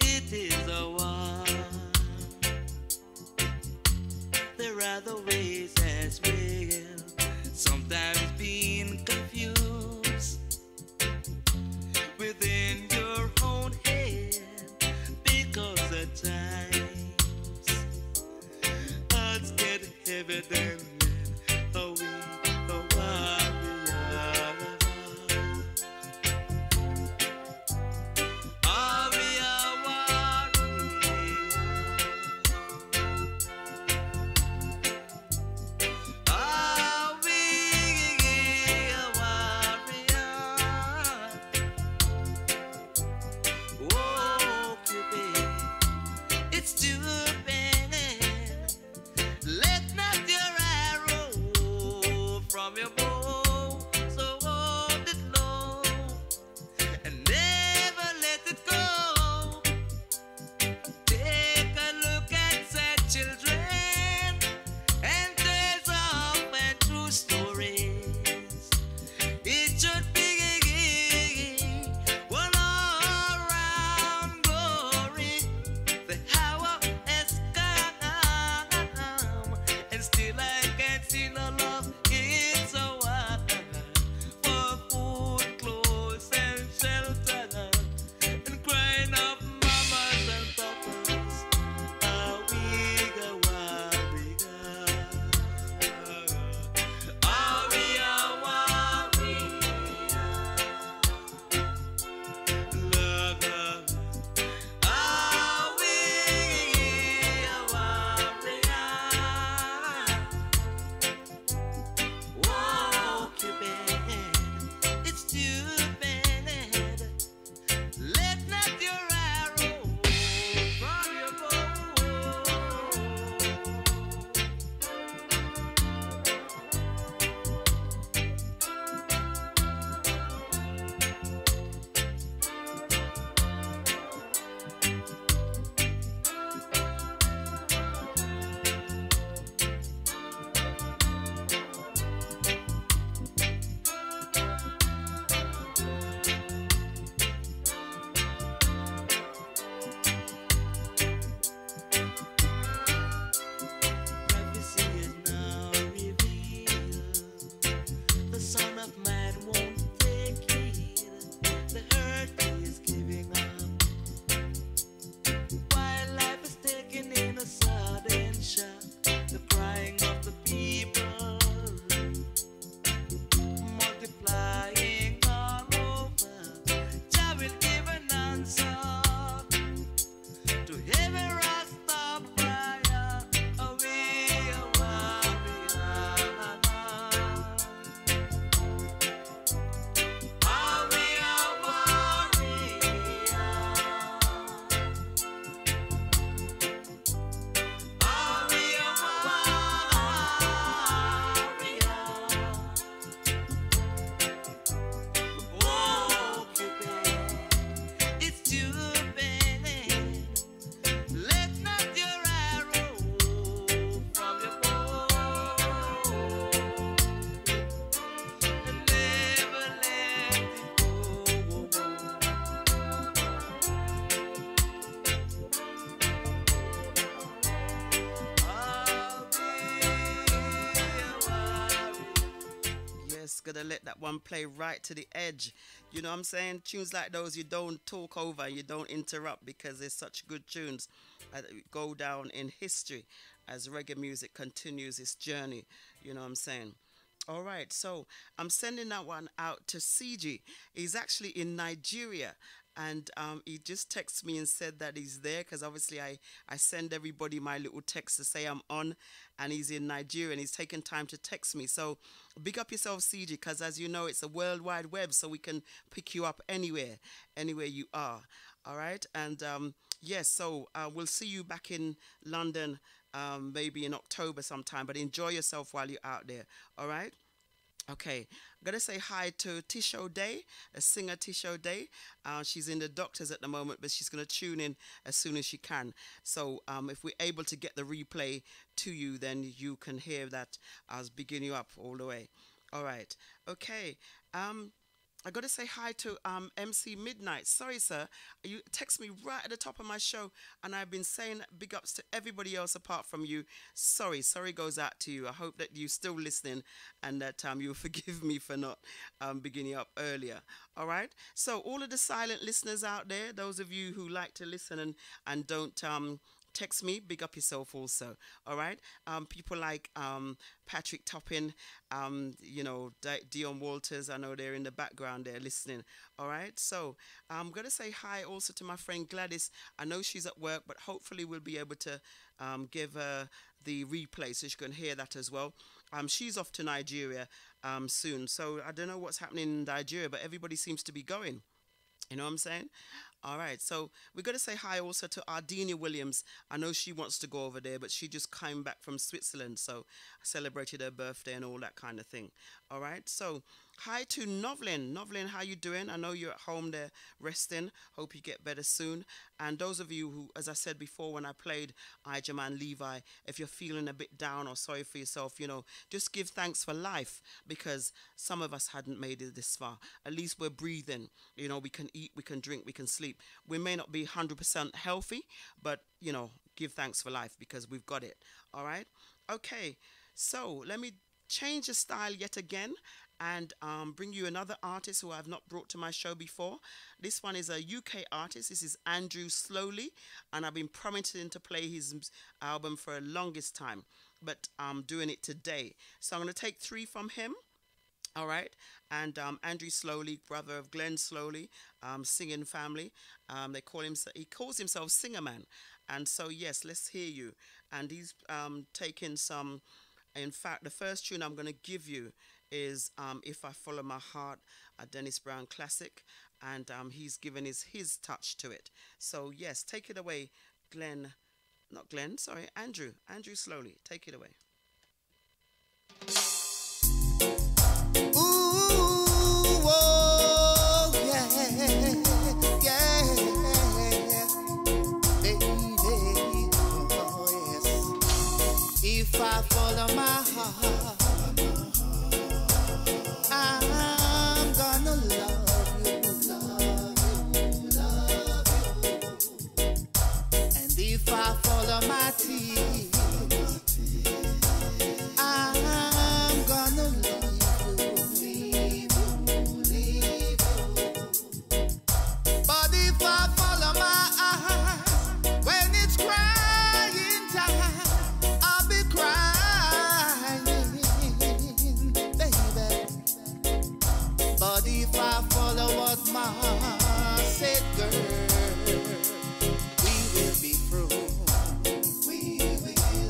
it is a war. There are other ways as well, sometimes being confused within your own head, because at times hearts get heavy. Then are we a warrior? Are we a warrior? Are we a warrior? Oh, Cupid, it's too bad. Let not your arrow from your bow, so hold it low and never let it go. Take a look at sad children and tales of and true stories. It should be one all-round glory. The hour has gonna let that one play right to the edge. You know what I'm saying? Tunes like those you don't talk over, you don't interrupt, because they're such good tunes that go down in history as reggae music continues its journey. You know what I'm saying? All right, so I'm sending that one out to CG. He's actually in Nigeria, and he just texted me and said that he's there, because obviously I send everybody my little text to say I'm on, and he's in Nigeria and he's taken time to text me. So big up yourself, CG, because as you know, it's a world wide web, so we can pick you up anywhere you are. All right, and yes, so we'll see you back in London maybe in October sometime, but enjoy yourself while you're out there. All right. Okay, I'm going to say hi to Tisho Day, a singer Tisho Day. She's in the doctors at the moment, but she's going to tune in as soon as she can. So if we're able to get the replay to you, then you can hear that I was bigging you up all the way. All right. Okay. I got to say hi to MC Midnight. Sorry, sir. You text me right at the top of my show, and I've been saying big ups to everybody else apart from you. Sorry goes out to you. I hope that you're still listening, and that you'll forgive me for not beginning up earlier. All right. So all of the silent listeners out there, those of you who like to listen and don't text me, big up yourself also. All right. People like Patrick Toppin, you know, Dion Walters, I know they're in the background there listening. All right. So I'm going to say hi also to my friend Gladys. I know she's at work, but hopefully we'll be able to give her the replay so she can hear that as well. She's off to Nigeria soon. So I don't know what's happening in Nigeria, but everybody seems to be going. You know what I'm saying? All right, so we're going to say hi also to Ardenia Williams. I know she wants to go over there, but she just came back from Switzerland, so I celebrated her birthday and all that kind of thing. All right, so hi to Novlin. Novlin, how you doing? I know you're at home there resting. Hope you get better soon. And those of you who, as I said before when I played Ijaman Levi, if you're feeling a bit down or sorry for yourself, you know, just give thanks for life, because some of us hadn't made it this far. At least we're breathing. You know, we can eat, we can drink, we can sleep. We may not be 100% healthy, but, you know, give thanks for life because we've got it. All right? Okay, so let me change the style yet again and bring you another artist who I've not brought to my show before. This one is a UK artist. This is Andrew Slowly, and I've been promising to play his album for the longest time, but I'm doing it today. So I'm going to take 3 from him. All right, and Andrew Slowly, brother of Glenn Slowly, singing family. He calls himself Singer Man, and so yes, let's hear you. And he's taking some. In fact, the first tune I'm going to give you is "If I Follow My Heart," a Dennis Brown classic, and he's given his touch to it. So yes, take it away, Andrew Slowly, take it away. If I follow my heart, I'm gonna love you. And if I follow my tears, I'm gonna leave you. But if I follow my heart, when it's crying time, I'll be crying, baby. But if I follow what my said, girl, we will be through. We will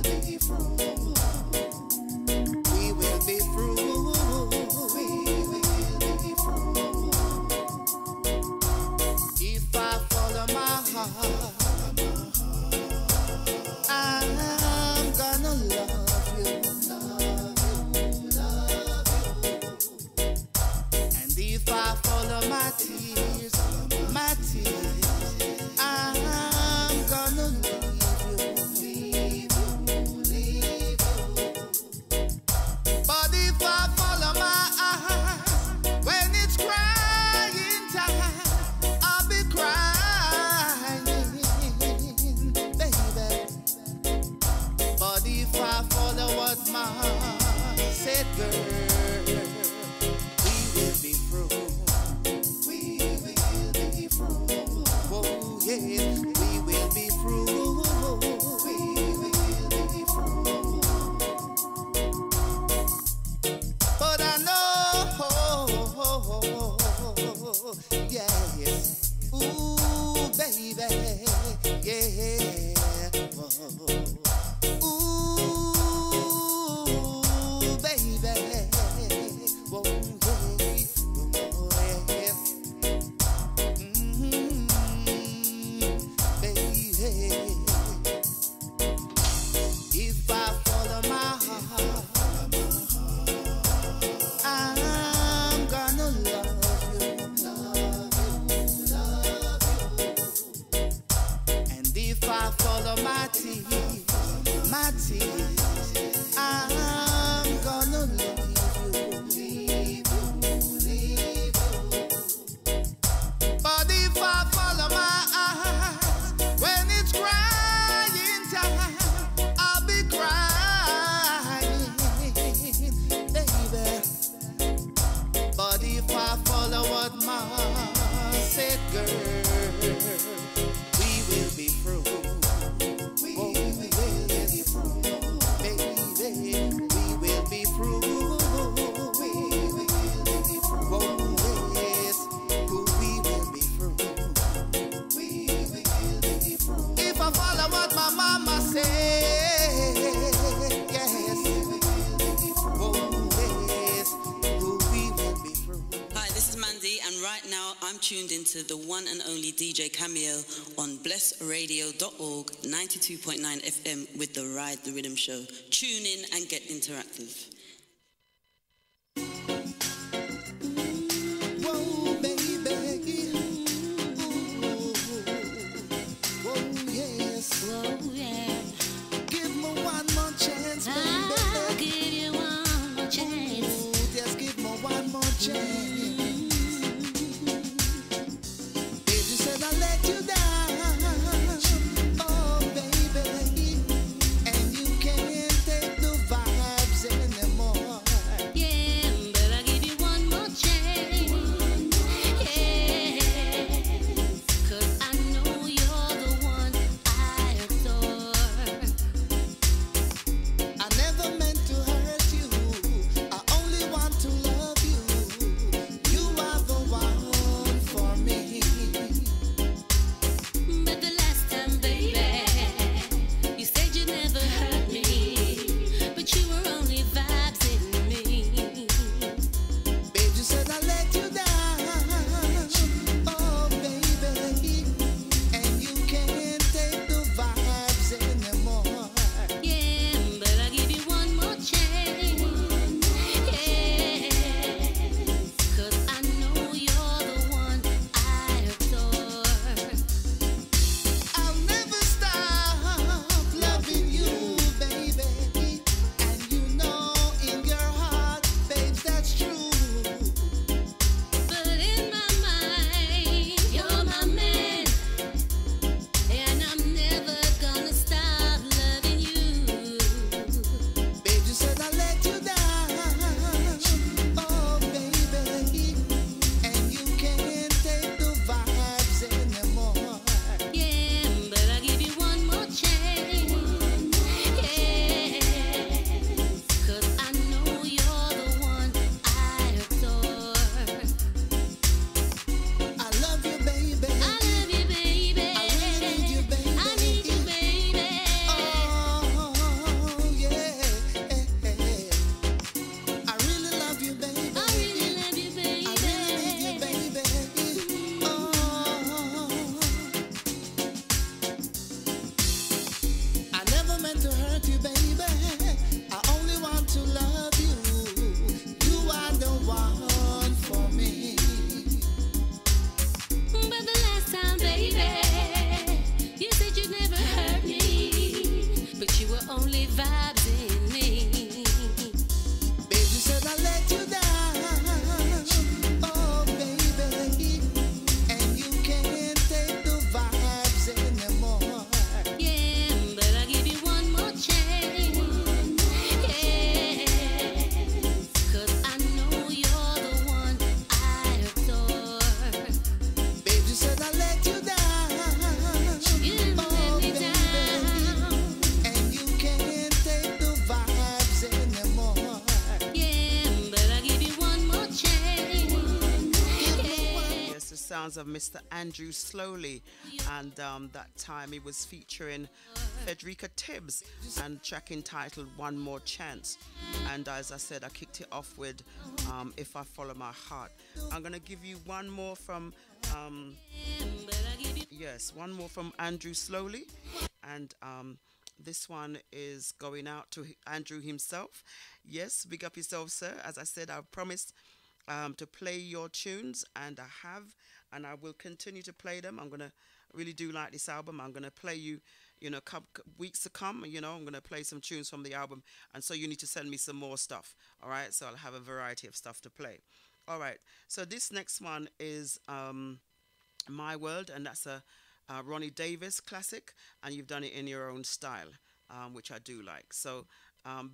Ooh, baby. Whoa, yeah. Baby. If I follow my heart, I'm gonna love you. And if I follow my teeth, I'm gonna leave you. But if I follow my eyes, when it's crying time, I'll be crying, baby. But if I follow what Mama said, girl, we will be through. Right now, I'm tuned into the one and only DJ Cameo on blessradio.org, 92.9 FM with the Ride the Rhythm Show. Tune in and get interactive. Whoa, baby. Whoa, yes. Whoa, yeah. Give me one more chance, baby. I'll give you one more chance. Ooh, just give me one more chance. Of Mr. Andrew Slowly, and that time he was featuring Frederica Tibbs, and track entitled One More Chance. And as I said, I kicked it off with If I Follow My Heart. I'm going to give you one more from, one more from Andrew Slowly. And this one is going out to Andrew himself. Yes, big up yourself, sir. As I said, I promised to play your tunes, and I have, and I will continue to play them. I'm going to really do like this album. I'm going to play you, weeks to come, I'm going to play some tunes from the album. And so you need to send me some more stuff. All right. So I'll have a variety of stuff to play. All right. So this next one is My World, and that's a Ronnie Davis classic, and you've done it in your own style, which I do like. So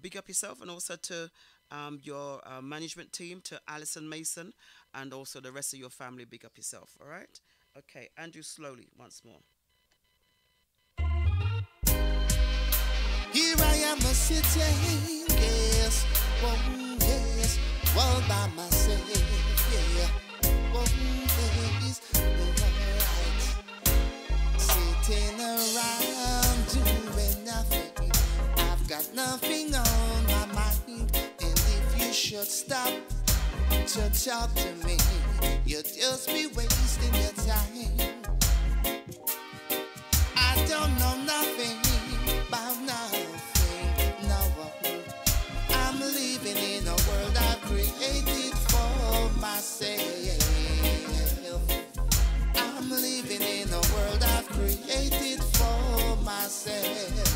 big up yourself, and also to your management team, to Alison Mason, and also the rest of your family. Big up yourself. All right. Okay, Andrew Slowly once more. Here I am a sitting, yes, oh yes, all by myself, yeah, oh yes, alright. Sitting around doing nothing, I've got nothing on my mind, and if you should stop to talk to me, you'd just be wasting your time. I don't know nothing about nothing, no. I'm living in a world I've created for myself. I'm living in a world I've created for myself.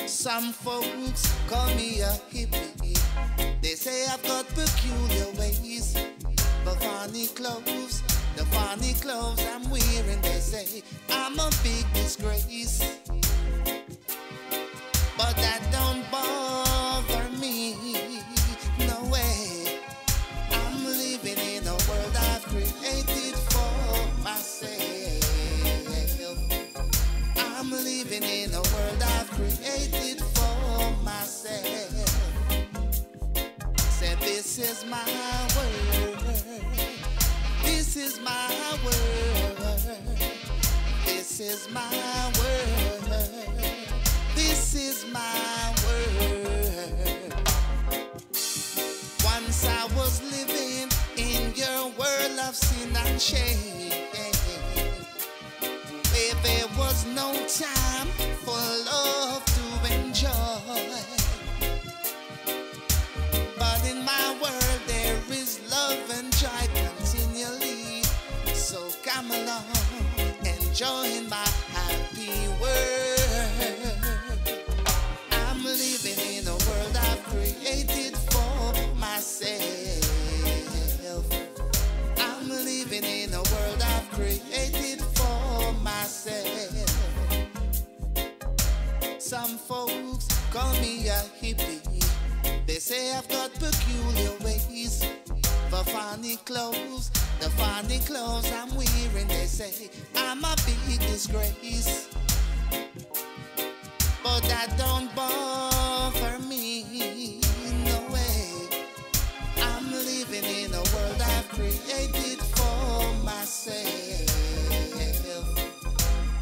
Some folks call me a hippie. They say I've got peculiar ways, the funny clothes I'm wearing. They say I'm a big disgrace, but that don't bother me, no way. I'm living in a world I've created for myself. I'm living in a world I've created for myself. Say this is my world. This is my world. This is my world. This is my world. Once I was living in your world of sin and shame, where there was no time for love to enjoy. But in my world there is love and joy continually. So come along, enjoying my happy world. I'm living in a world I've created for myself. I'm living in a world I've created for myself. Some folks call me a hippie. They say I've got peculiar ways, the funny clothes I'm wearing. They say I'm a big disgrace, but that don't bother me, no way. I'm living in a world I've created for myself.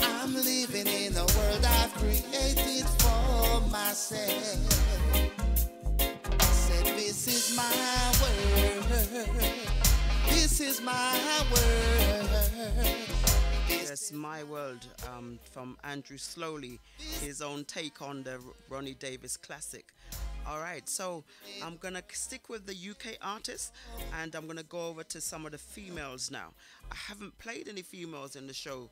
I'm living in a world I've created for myself. Said this is my world. This is my world. Yes, My World, from Andrew Slowly, his own take on the Ronnie Davis classic. All right, so I'm going to stick with the UK artists, and I'm going to go over to some of the females now. I haven't played any females in the show,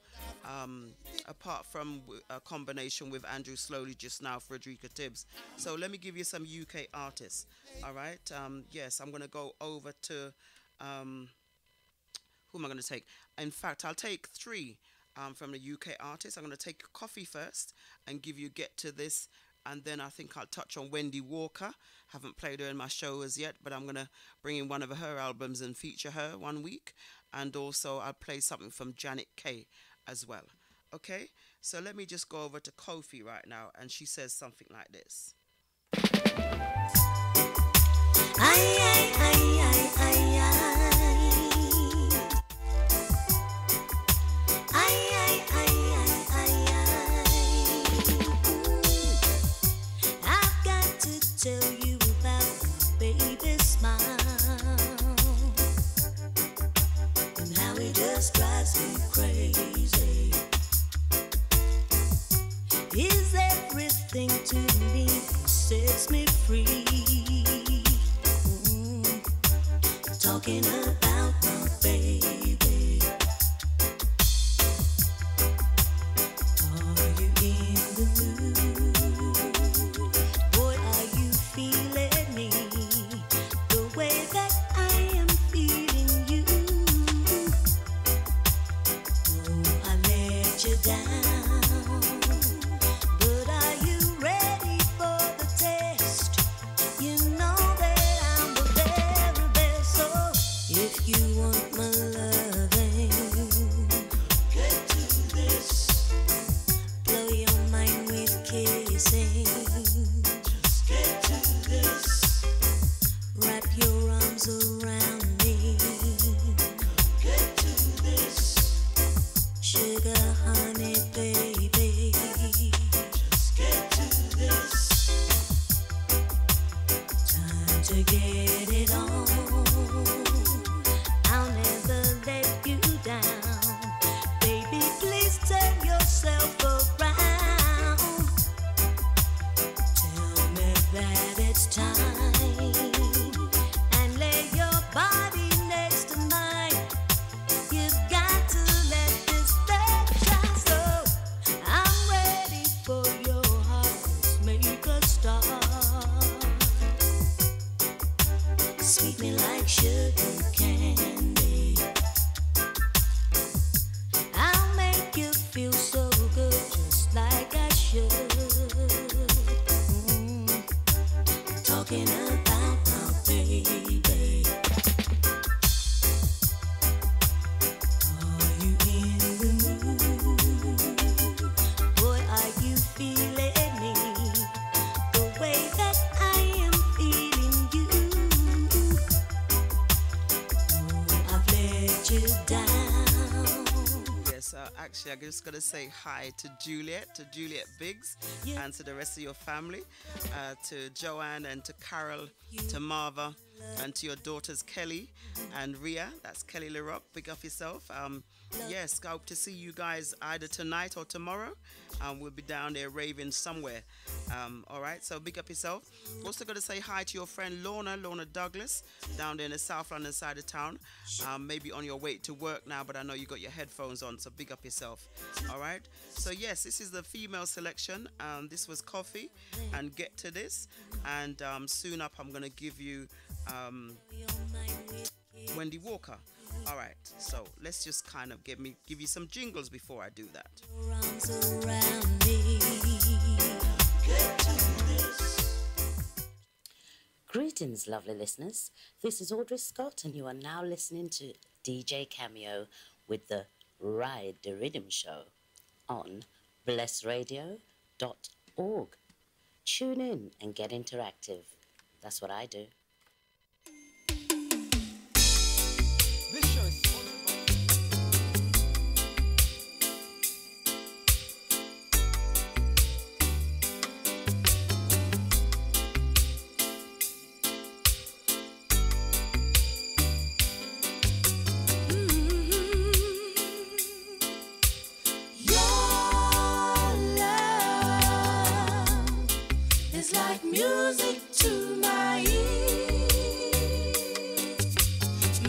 apart from a combination with Andrew Slowly just now, Frederica Tibbs. So let me give you some UK artists. All right, yes, I'm going to go over to... who am I going to take? In fact, I'll take three from the UK artists. I'm going to take Coffee first and give you Get to This. And then I think I'll touch on Wendy Walker. Haven't played her in my show as yet, but I'm going to bring in one of her albums and feature her one week. And also I'll play something from Janet Kay as well. Okay? So let me just go over to Kofi right now. And she says something like this. Ay, ay, ay, ay, ay, ay. Ay, ay, ay, ay, ay, ay. is everything to me, sets me free. Talking about my baby. Are you in the mood? Boy, are you feeling me the way that I am feeling you? Oh, I let you down, but are you ready for the test? You know that I'm the very best. So if you want my loving, get to this. Blow your mind with kissing. Just get to this. Wrap your arms around me. Get to this. Sugar, honey, baby. Just get to this. Time to get it on. I'll never let you down. Baby, please turn yourself around. Tell me that it's time. And lay your body next to mine. You've got to let this thing shine. So I'm ready for your heart. Let's make a start. Sweet me like sugar candy. I'll make you feel so good, just like I should. Talking about my baby. Are you in the mood? Boy, are you feeling me the way that I am feeling you? Oh, I've let you down. Yes, actually, I'm just going to say hi to Juliet Biggs, and to the rest of your family, to Joanne and to Carol, to Marva, and to your daughters Kelly and Ria. That's Kelly LaRock. Big up yourself. Yes, I hope to see you guys either tonight or tomorrow. We'll be down there raving somewhere. All right, so big up yourself. Also going to say hi to your friend Lorna Douglas, down there in the South London side of town. Maybe on your way to work now, but I know you got your headphones on, so big up yourself. All right, so yes, this is the female selection. This was Coffee and Get to This, and soon up I'm going to give you Wendy Walker. All right, so let's just kind of give you some jingles before I do that. Arms around me. Get to this. Greetings, lovely listeners. This is Audrey Scott, and you are now listening to DJ Cameo with the Ride the Riddim Show on blessradio.org. Tune in and get interactive. That's what I do. This show is sponsored by Your love is like music to my ears.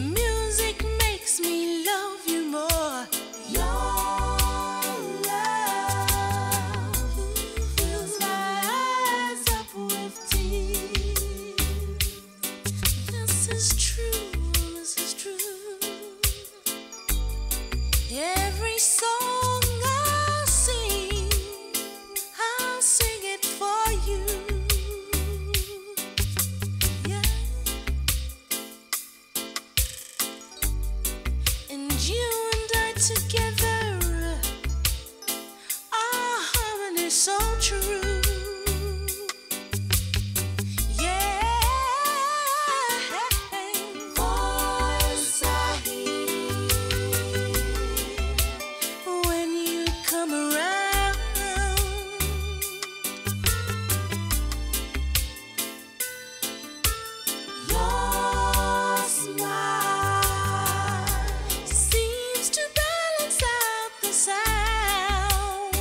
Music makes me love you more. Your love fills my eyes up with tears. This is true, this is true. Every song I sing, I'll sing it for you. Yeah. And you and I together, our harmony so true. Yeah. Voice I hear when you come around. Your smile seems to balance out the sound.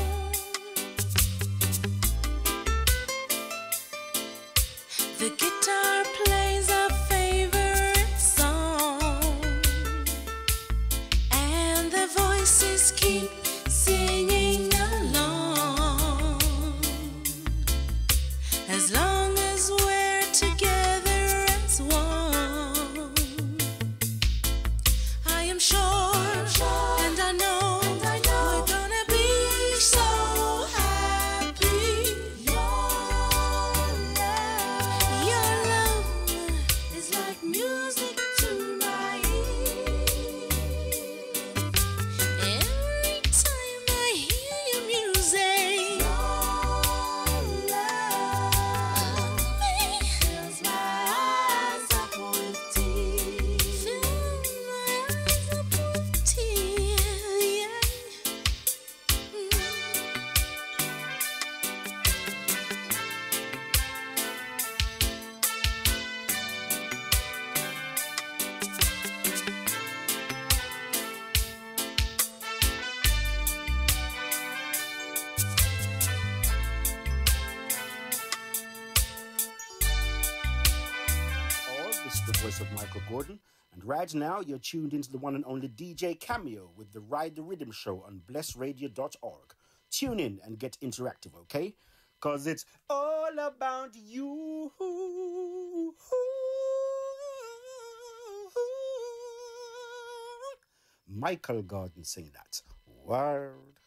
the voice of Michael Gordon. And right now, you're tuned into the one and only DJ Cameo with the Ride the Rhythm show on blessradio.org. Tune in and get interactive, okay? Because it's all about you. Michael Gordon sing that. Word.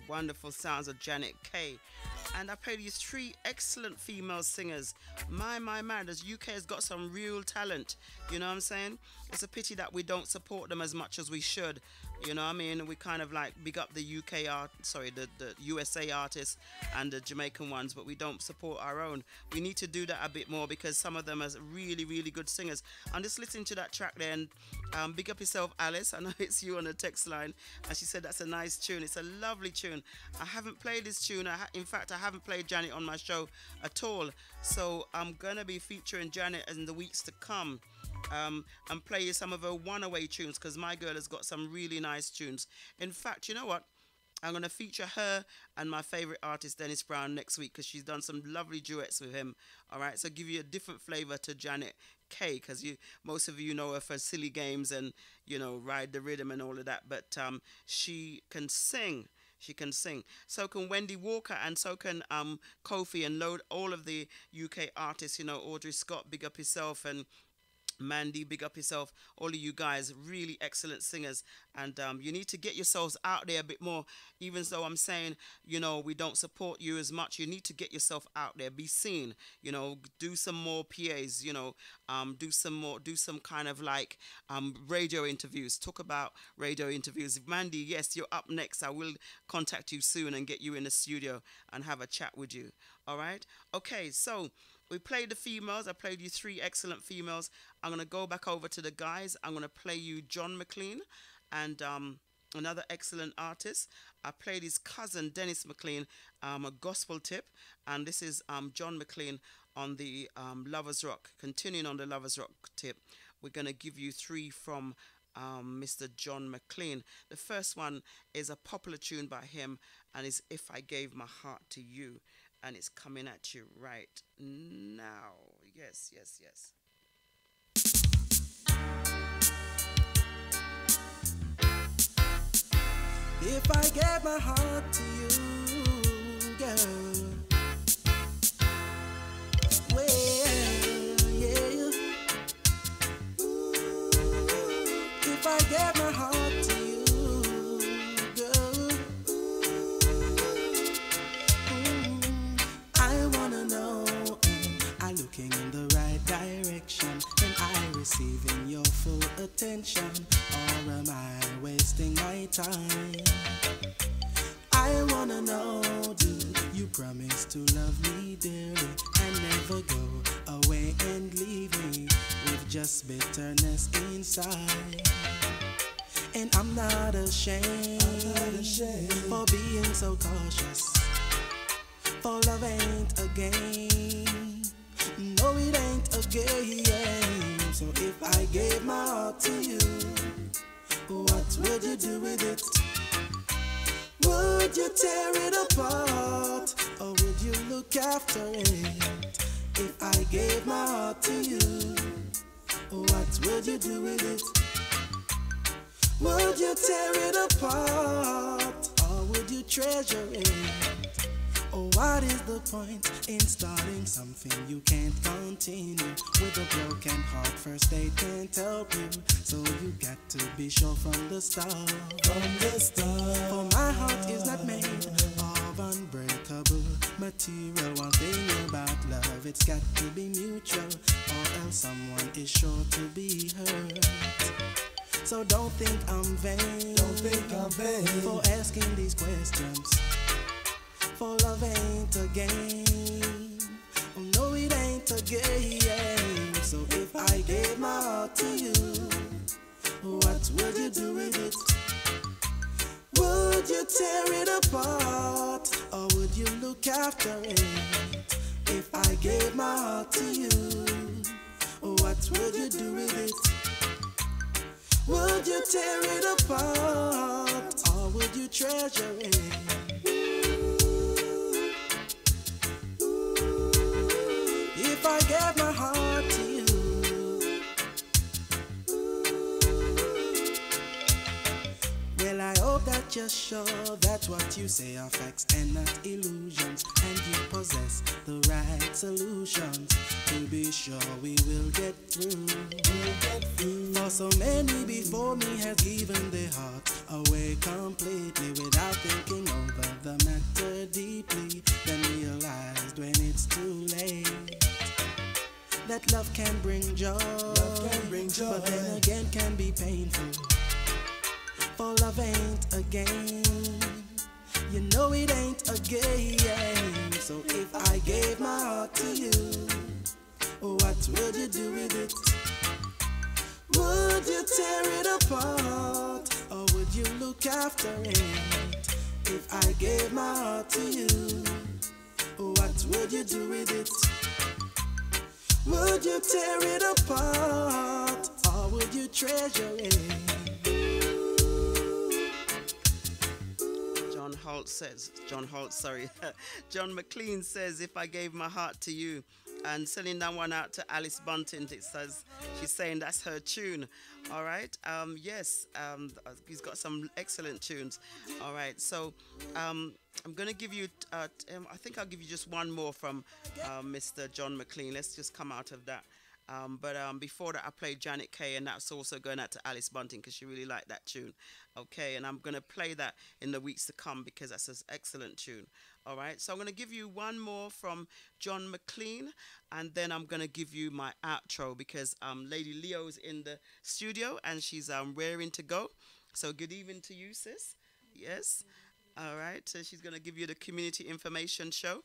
Wonderful sounds of Janet Kay. And I played these three excellent female singers. My, this UK has got some real talent. You know what I'm saying? It's a pity that we don't support them as much as we should. You know what I mean? We kind of like big up the the USA artists and the Jamaican ones, but we don't support our own. We need to do that a bit more because some of them are really, really good singers. I'm just listening to that track there and big up yourself, Alice. I know it's you on the text line. And she said that's a nice tune. It's a lovely tune. I haven't played this tune. In fact, I haven't played Janet on my show at all. So I'm going to be featuring Janet in the weeks to come. And play you some of her one-away tunes because my girl has got some really nice tunes. In fact, you know what? I'm going to feature her and my favorite artist, Dennis Brown, next week because she's done some lovely duets with him. All right, so give you a different flavor to Janet Kay because most of you know her for Silly Games and, you know, Ride the Rhythm and all of that. But she can sing. She can sing. So can Wendy Walker and so can Kofi and all of the UK artists, you know, Audrey Scott, big up yourself and Mandy, big up yourself. All of you guys, really excellent singers, and you need to get yourselves out there a bit more. Even though I'm saying, we don't support you as much, you need to get yourself out there, be seen. Do some more PAs. Do some kind of like radio interviews. Talk about radio interviews. Mandy, yes, you're up next. I will contact you soon and get you in the studio and have a chat with you. All right. Okay. So we played the females. I played you 3 excellent females. I'm going to go back over to the guys. I'm going to play you John McLean and another excellent artist. I played his cousin, Dennis McLean, a gospel tip. And this is John McLean on the Lovers Rock. Continuing on the Lovers Rock tip, we're going to give you 3 from Mr. John McLean. The first one is a popular tune by him and is If I Gave My Heart to You. And it's coming at you right now. Yes, yes, yes. If I gave my heart to you, girl, well, yeah. Ooh, if I gave my heart to you, girl, I wanna know, am I looking in the right direction? Am I receiving your full attention? Or am I wasting my time? I wanna know, do you promise to love me dearly and never go away and leave me with just bitterness inside? And I'm not ashamed for being so cautious, for love ain't a game. No, it ain't a game. So if I gave my heart to you, what would you do with it? Would you tear it apart, or would you look after it? If I gave my heart to you, what would you do with it? Would you tear it apart, or would you treasure it? Oh, what is the point in starting something you can't continue? With a broken heart, first aid can't help you. So you got to be sure from the start. From the start. For my heart is not made of unbreakable material. One thing about love, it's got to be mutual, or else someone is sure to be hurt. So don't think I'm vain. Don't think I'm vain for asking these questions. For love ain't a game. Oh no, it ain't a game. So if I gave my heart to you, what would you do with it? Would you tear it apart, or would you look after it? If I gave my heart to you, what would you do with it? Would you tear it apart, or would you treasure it? If I gave my heart to you, well, I hope that you're sure that what you say are facts and not illusions, and you possess the right solutions to be sure we will get through. For so many before me has given their heart away completely without thinking over the matter deeply, then realized when it's too late that love can bring joy, but then again can be painful. For love ain't a game, you know it ain't a game. So if I gave my heart to you, what would you do with it? Would you tear it apart, or would you look after it? If I gave my heart to you, what would you do with it? Would you tear it apart, or would you treasure it? John McLean says, if I gave my heart to you, and sending that one out to Alice Bunting. It says, she's saying that's her tune. All right. Yes. He's got some excellent tunes. All right. So, I'm going to give you, I think I'll give you just one more from Mr. John McLean. Let's just come out of that But before that, I played Janet Kay, and that's also going out to Alice Bunting because she really liked that tune. Okay, and I'm going to play that in the weeks to come because that's an excellent tune. All right, so I'm going to give you one more from John McLean, and then I'm going to give you my outro because Lady Leo's in the studio and she's raring to go. So good evening to you, sis. Yes. All right, so she's going to give you the community information show.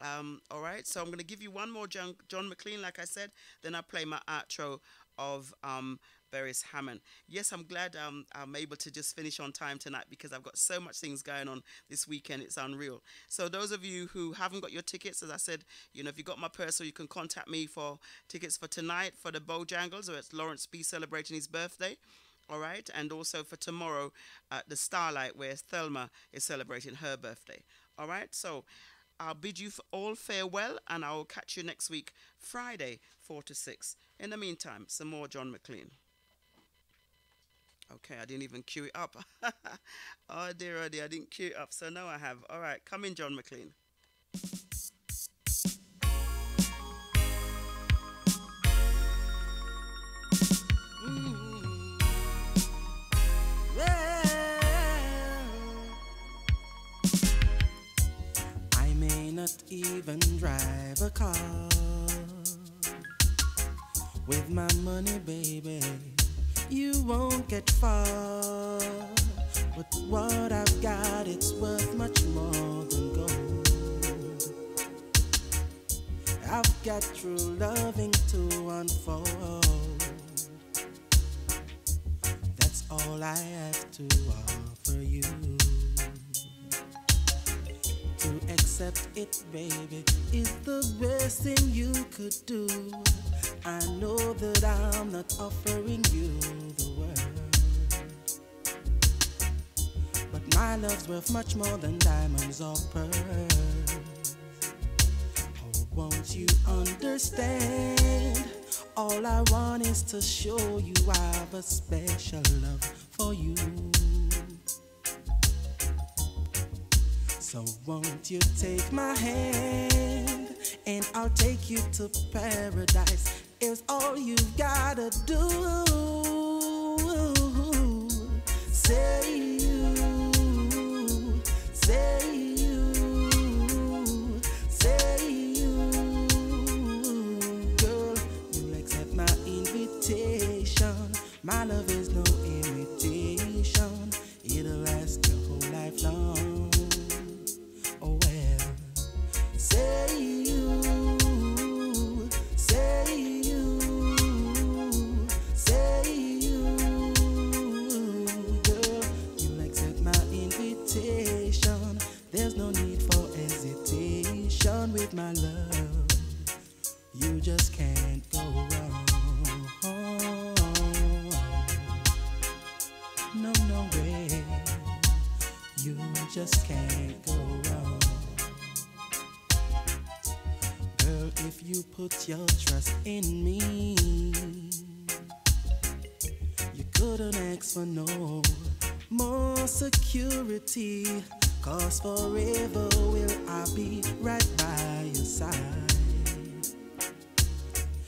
All right, so I'm going to give you one more John McLean, like I said. Then I'll play my outro of Beres Hammond. Yes, I'm glad I'm able to just finish on time tonight because I've got so much things going on this weekend. It's unreal. So those of you who haven't got your tickets, as I said, you know, if you got my personal, you can contact me for tickets for tonight for the Bojangles, or it's Lawrence B celebrating his birthday. All right, and also for tomorrow at the Starlight where Thelma is celebrating her birthday. All right, so I'll bid you all farewell, and I'll catch you next week, Friday, 4 to 6. In the meantime, some more John McLean. Okay, I didn't even cue it up. Oh dear, I didn't cue it up, so now I have. All right, come in, John McLean. I may not even drive a car with my money, baby. You won't get far, but what I've got, it's worth much more than gold. I've got true loving to unfold. That's all I have to offer you. To accept it, baby, is the best thing you could do. I know that I'm not offering you the world, but my love's worth much more than diamonds or pearls. Oh, won't you understand? All I want is to show you I have a special love for you. So won't you take my hand and I'll take you to paradise. Is all you've gotta do. Say you, say you, say you. Girl, you accept my invitation. My love is no imitation. It'll last your whole life long. Oh well, say you. There's no need for hesitation with my love. You just can't go wrong. No, no way. You just can't go wrong. Girl, if you put your trust in me, you couldn't ask for no more security. 'Cause forever will I be right by your side.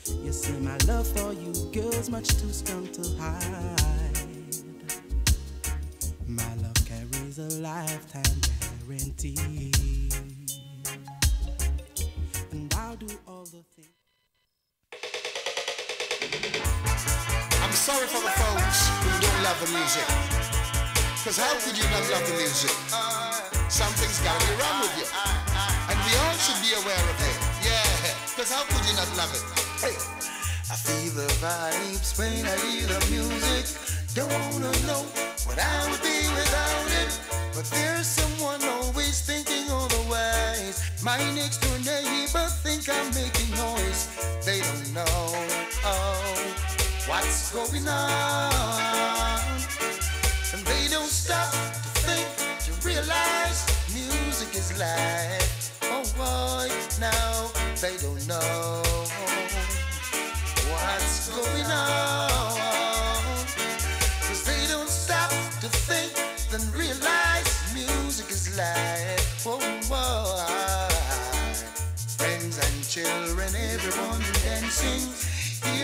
You see, my love for you, girl's much too strong to hide. My love carries a lifetime guarantee, and I'll do all the things. I'm sorry for the folks who don't love the music. 'Cause how could you not love the music? Something's gotta be wrong with you. And we all should be aware of it. Yeah, 'cause how could you not love it? Hey, I feel the vibes when I hear the music. Don't wanna know what I would be without it. But there's someone always thinking otherwise. My next door neighbor think I'm making noise. They don't know what's going on. And they don't stop to think, to realize music is life. Oh boy, now they don't know what's going on. 'Cause they don't stop to think, then realize music is life. Oh boy, friends and children, everyone dancing.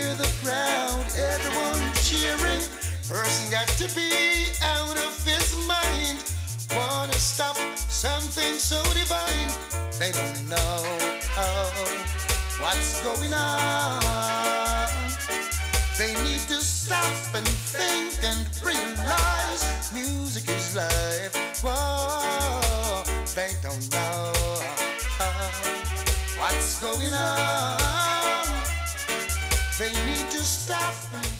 hear the crowd, everyone cheering. Person got to be out of his mind. Wanna stop something so divine. They don't know what's going on. They need to stop and think and realize music is life. Whoa, they don't know what's going on. They need to stop and